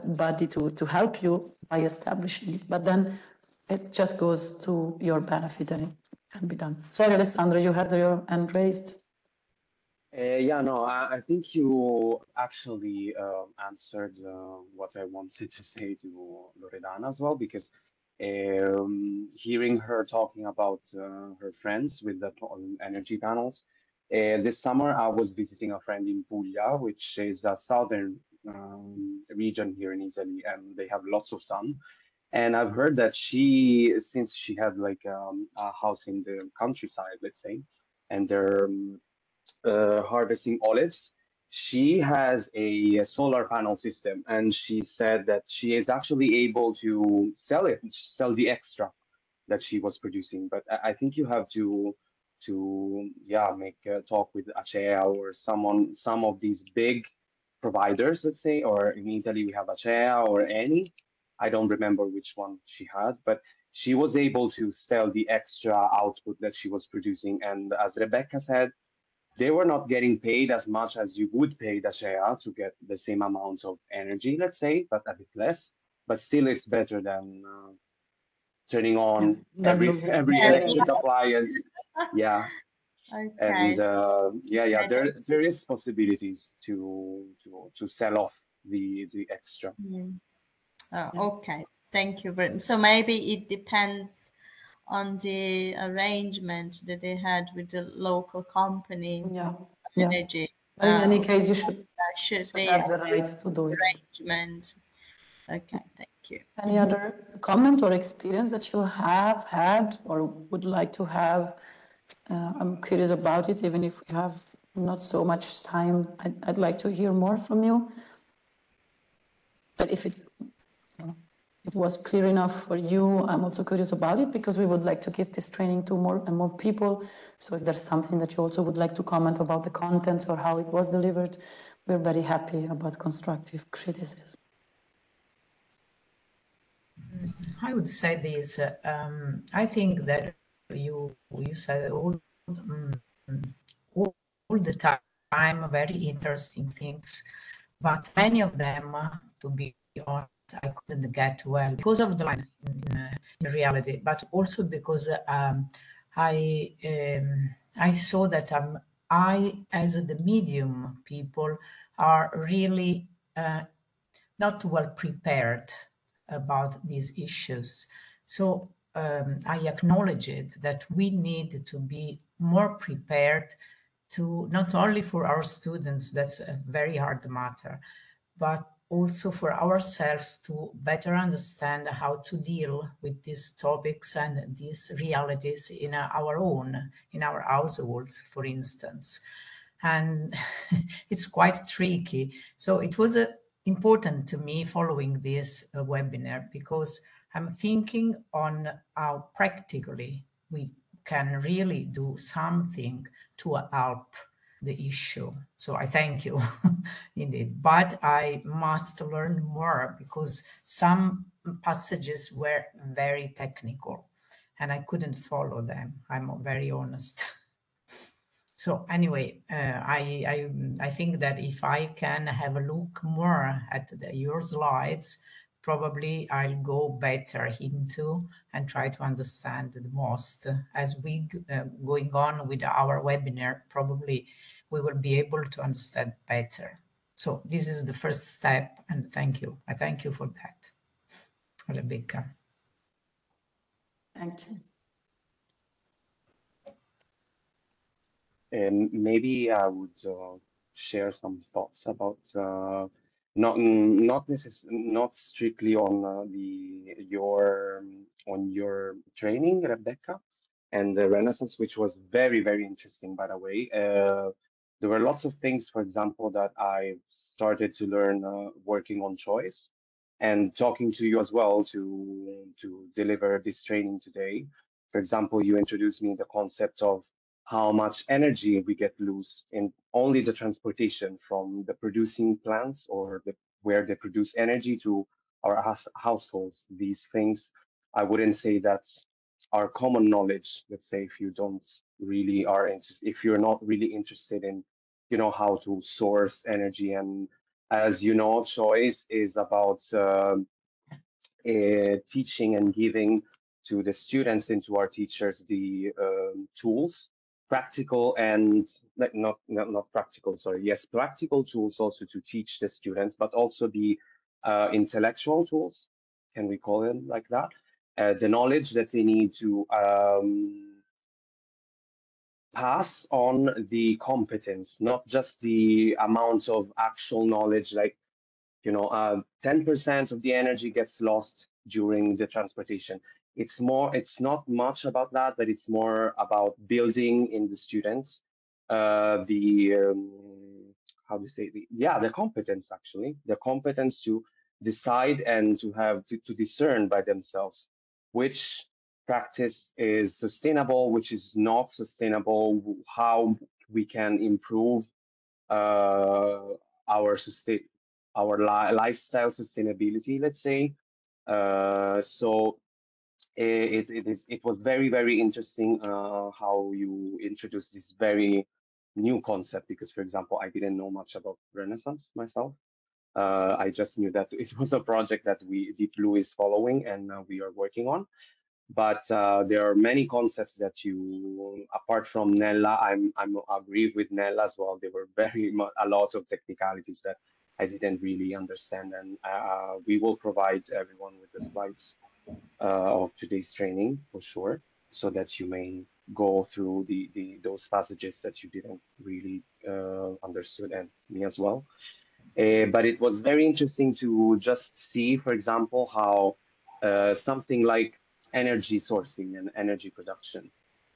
body to help you by establishing it. But then it just goes to your benefit and it can be done. Sorry, Alessandro, you had your hand raised. Yeah, no, I think you actually answered what I wanted to say to Loredana as well, because hearing her talking about her friends with the energy panels. This summer, I was visiting a friend in Puglia, which is a southern region here in Italy, and they have lots of sun. And I've heard that since she had like a house in the countryside, let's say, and they're harvesting olives, she has a solar panel system, and she said that she is actually able to sell it, sell the extra that she was producing. But I think you have to yeah, make a talk with Acea or some of these big providers, let's say, or in Italy we have Acea or any. I don't remember which one she had, but she was able to sell the extra output that she was producing. And as Rebecca said, they were not getting paid as much as you would pay the share to get the same amount of energy, let's say, but a bit less. But still, it's better than turning on every electric appliance. Yeah, and Okay. there is possibilities to sell off the extra. Okay, thank you very much. So maybe it depends on the arrangement that they had with the local company. Energy. But in any case, you should be have the right to do it. Arrangement. Okay, thank you. Any other comment or experience that you have had or would like to have? I'm curious about it, even if we have not so much time. I'd like to hear more from you. But if it was clear enough for you, I'm also curious about it, because we would like to give this training to more and more people. So if there's something that you also would like to comment about the content or how it was delivered, we're very happy about constructive criticism. I would say this. I think that you said all the time very interesting things, but many of them, to be honest, I couldn't get well because of the line in reality, but also because I saw that I, as the medium people, are really not well prepared about these issues. So I acknowledge it that we need to be more prepared to not only for our students, that's a very hard matter, but also for ourselves to better understand how to deal with these topics and these realities in our households, for instance. And it's quite tricky. So it was important to me following this webinar, because I'm thinking on how practically we can really do something to help the issue. So I thank you indeed, but I must learn more, because some passages were very technical and I couldn't follow them. I'm very honest. So anyway, I think that if I can have a look more at your slides, probably I'll go better into and try to understand the most. As we going on with our webinar, probably we will be able to understand better. So this is the first step, and thank you. I thank you for that, Rebecca. Thank you. And maybe I would share some thoughts about not strictly on your training, Rebecca, and the Renaissance, which was very, very interesting, by the way. There were lots of things, for example, that I started to learn working on choice, and talking to you as well to deliver this training today. For example, you introduced me the concept of how much energy we get lose in only the transportation from the producing plants or where they produce energy to our households. These things, I wouldn't say that's our common knowledge. Let's say if you don't really are interested, if you're not really interested in, how to source energy. And as you know, choice is about teaching and giving to the students and to our teachers the tools, practical and not practical, sorry, yes, practical tools also to teach the students, but also the intellectual tools, can we call them like that, the knowledge that they need to pass on the competence, not just the amount of actual knowledge. Like, 10% of the energy gets lost during the transportation. It's not much about that, but it's more about building in the students how to say, the competence, actually, the competence to decide and to discern by themselves which practice is sustainable, which is not sustainable, how we can improve our lifestyle sustainability, let's say. So it was very, very interesting how you introduced this very new concept, because, for example, I didn't know much about Renaissance myself. I just knew that it was a project that Deep Blue is following and we are working on. But there are many concepts that you, apart from Nella, I'm agree with Nella as well. There were a lot of technicalities that I didn't really understand, and we will provide everyone with the slides of today's training for sure, so that you may go through those passages that you didn't really understood, and me as well. But it was very interesting to just see, for example, how something like energy sourcing and energy production.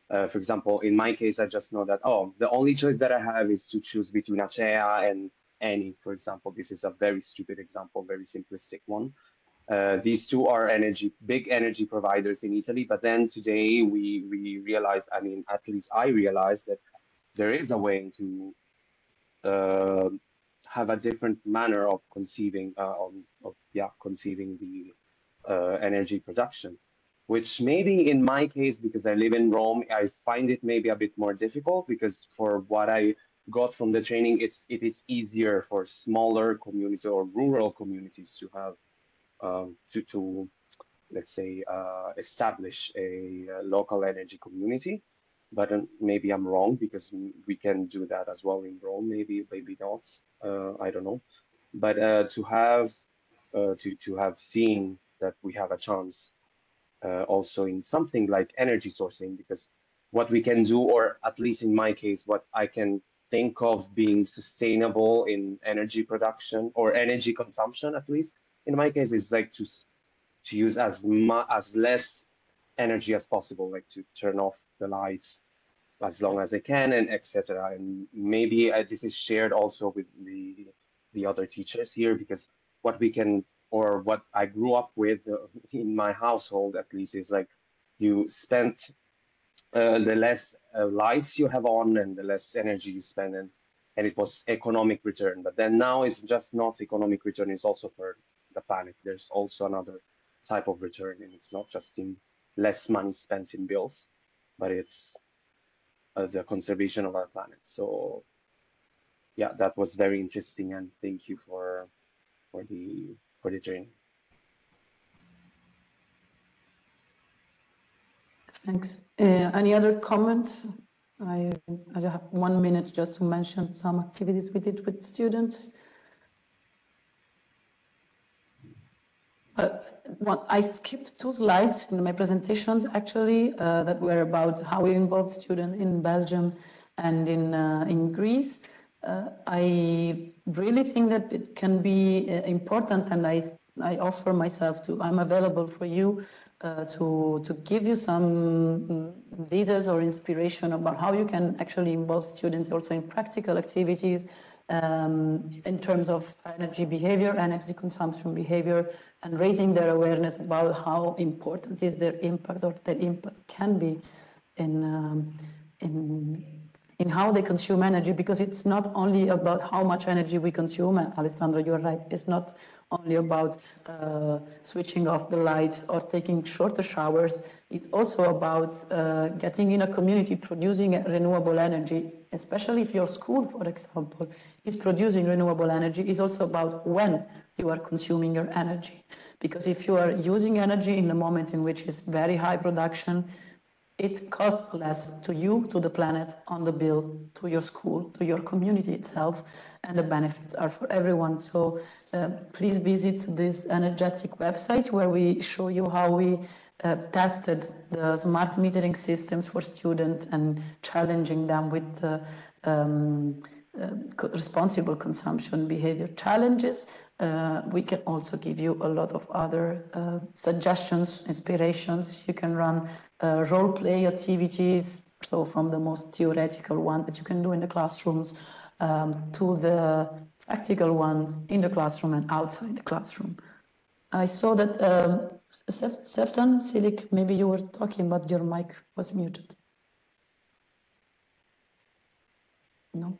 For example, in my case, I just know that, the only choice that I have is to choose between Acea and Eni, for example. This is a very stupid example, very simplistic one. These two are big energy providers in Italy, but then today we realized, I mean, at least I realized that there is a way to have a different manner of conceiving conceiving the energy production, which maybe in my case, because I live in Rome, I find it maybe a bit more difficult, because for what I got from the training, it is easier for smaller communities or rural communities to have to let's say establish a local energy community. But maybe I'm wrong, because we can do that as well in Rome, maybe not, I don't know. But to have seen that we have a chance also in something like energy sourcing, because what we can do, or at least in my case, what I can think of being sustainable in energy production or energy consumption, at least in my case, is like to use as less energy as possible, like to turn off the lights as long as they can, and etc. And maybe this is shared also with the other teachers here, because what we can, or what I grew up with in my household at least, is like you spend the less lights you have on and the less energy you spend, and it was economic return. But then now it's just not economic return, it's also for the planet. There's also another type of return, and it's not just in less money spent in bills, but it's the conservation of our planet. So yeah, that was very interesting, and thank you for the training. Thanks. Any other comments? I have 1 minute just to mention some activities we did with students. I skipped 2 slides in my presentations, actually, that were about how we involved students in Belgium and in Greece. I really think that it can be important, and I offer myself I'm available for you to give you some details or inspiration about how you can actually involve students also in practical activities in terms of energy behavior, energy consumption behavior, and raising their awareness about how important is their impact, or their impact can be in how they consume energy, because it's not only about how much energy we consume. Alessandro, you're right. It's not only about switching off the lights or taking shorter showers. It's also about getting in a community producing renewable energy, especially if your school, for example, is producing renewable energy. It's also about when you are consuming your energy. Because if you are using energy in a moment in which is very high production, it costs less to you, to the planet, on the bill, to your school, to your community itself, and the benefits are for everyone. So please visit this energetic website where we show you how we tested the smart metering systems for students and challenging them with responsible consumption behavior challenges. We can also give you a lot of other suggestions, inspirations. You can run role play activities, so from the most theoretical ones that you can do in the classrooms to the practical ones in the classroom and outside the classroom. I saw that Seftan Silik, maybe you were talking, but your mic was muted. No?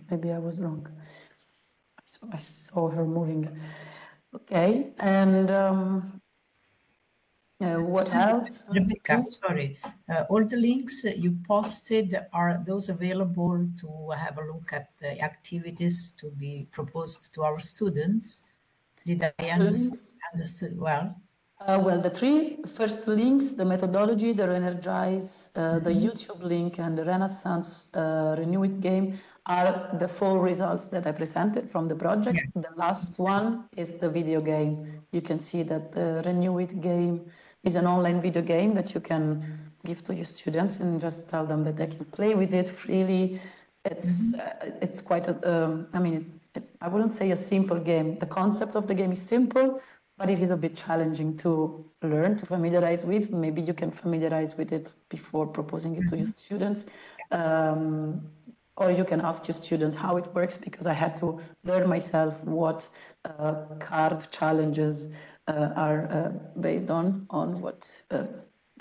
Maybe I was wrong. I saw her moving. Okay, and what else? Rebecca, sorry. All the links you posted, are those available to have a look at the activities to be proposed to our students? Did I understood well? Well, the three first links, the methodology, the Reenergize, the YouTube link, and the Renaissance Renew It game are the full results that I presented from the project. Yeah. The last one is the video game. You can see that the Renew It game is an online video game that you can give to your students and just tell them that they can play with it freely. It's quite a, I mean, I wouldn't say a simple game. The concept of the game is simple, but it is a bit challenging to learn, to familiarize with. Maybe you can familiarize with it before proposing it to your students. Or you can ask your students how it works, because I had to learn myself what card challenges are based on what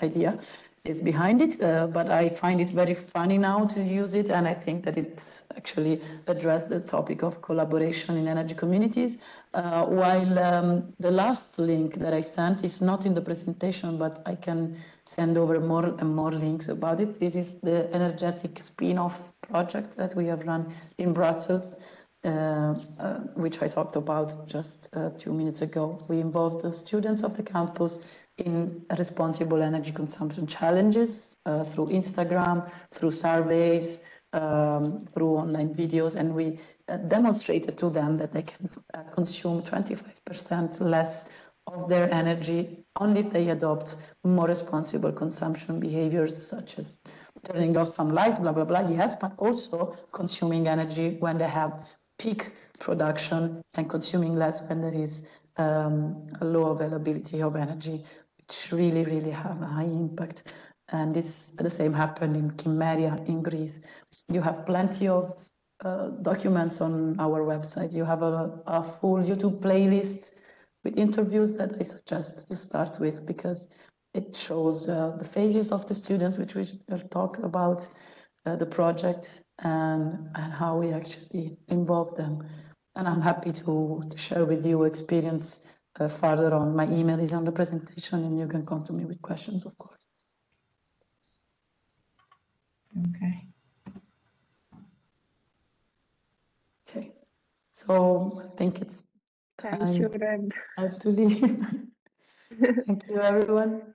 idea is behind it, but I find it very funny now to use it, and I think that it's actually addressed the topic of collaboration in energy communities. While the last link that I sent is not in the presentation, but I can send over more and more links about it. This is the energetic spin-off project that we have run in Brussels, which I talked about just 2 minutes ago. We involved the students of the campus in responsible energy consumption challenges through Instagram, through surveys, through online videos, and we demonstrated to them that they can consume 25% less of their energy only if they adopt more responsible consumption behaviors, such as turning off some lights, blah, blah, blah, yes, but also consuming energy when they have peak production and consuming less when there is a low availability of energy, which really, really have a high impact. And this, the same happened in Kimmeria in Greece. You have plenty of documents on our website. You have a full YouTube playlist with interviews that I suggest you start with, because it shows the phases of the students, which we talk about the project and how we actually involve them. And I'm happy to share with you experience further on. My email is on the presentation, and you can come to me with questions, of course. Okay. Okay. So I think it's Thank you, Reb. I have to leave. Thank you, everyone.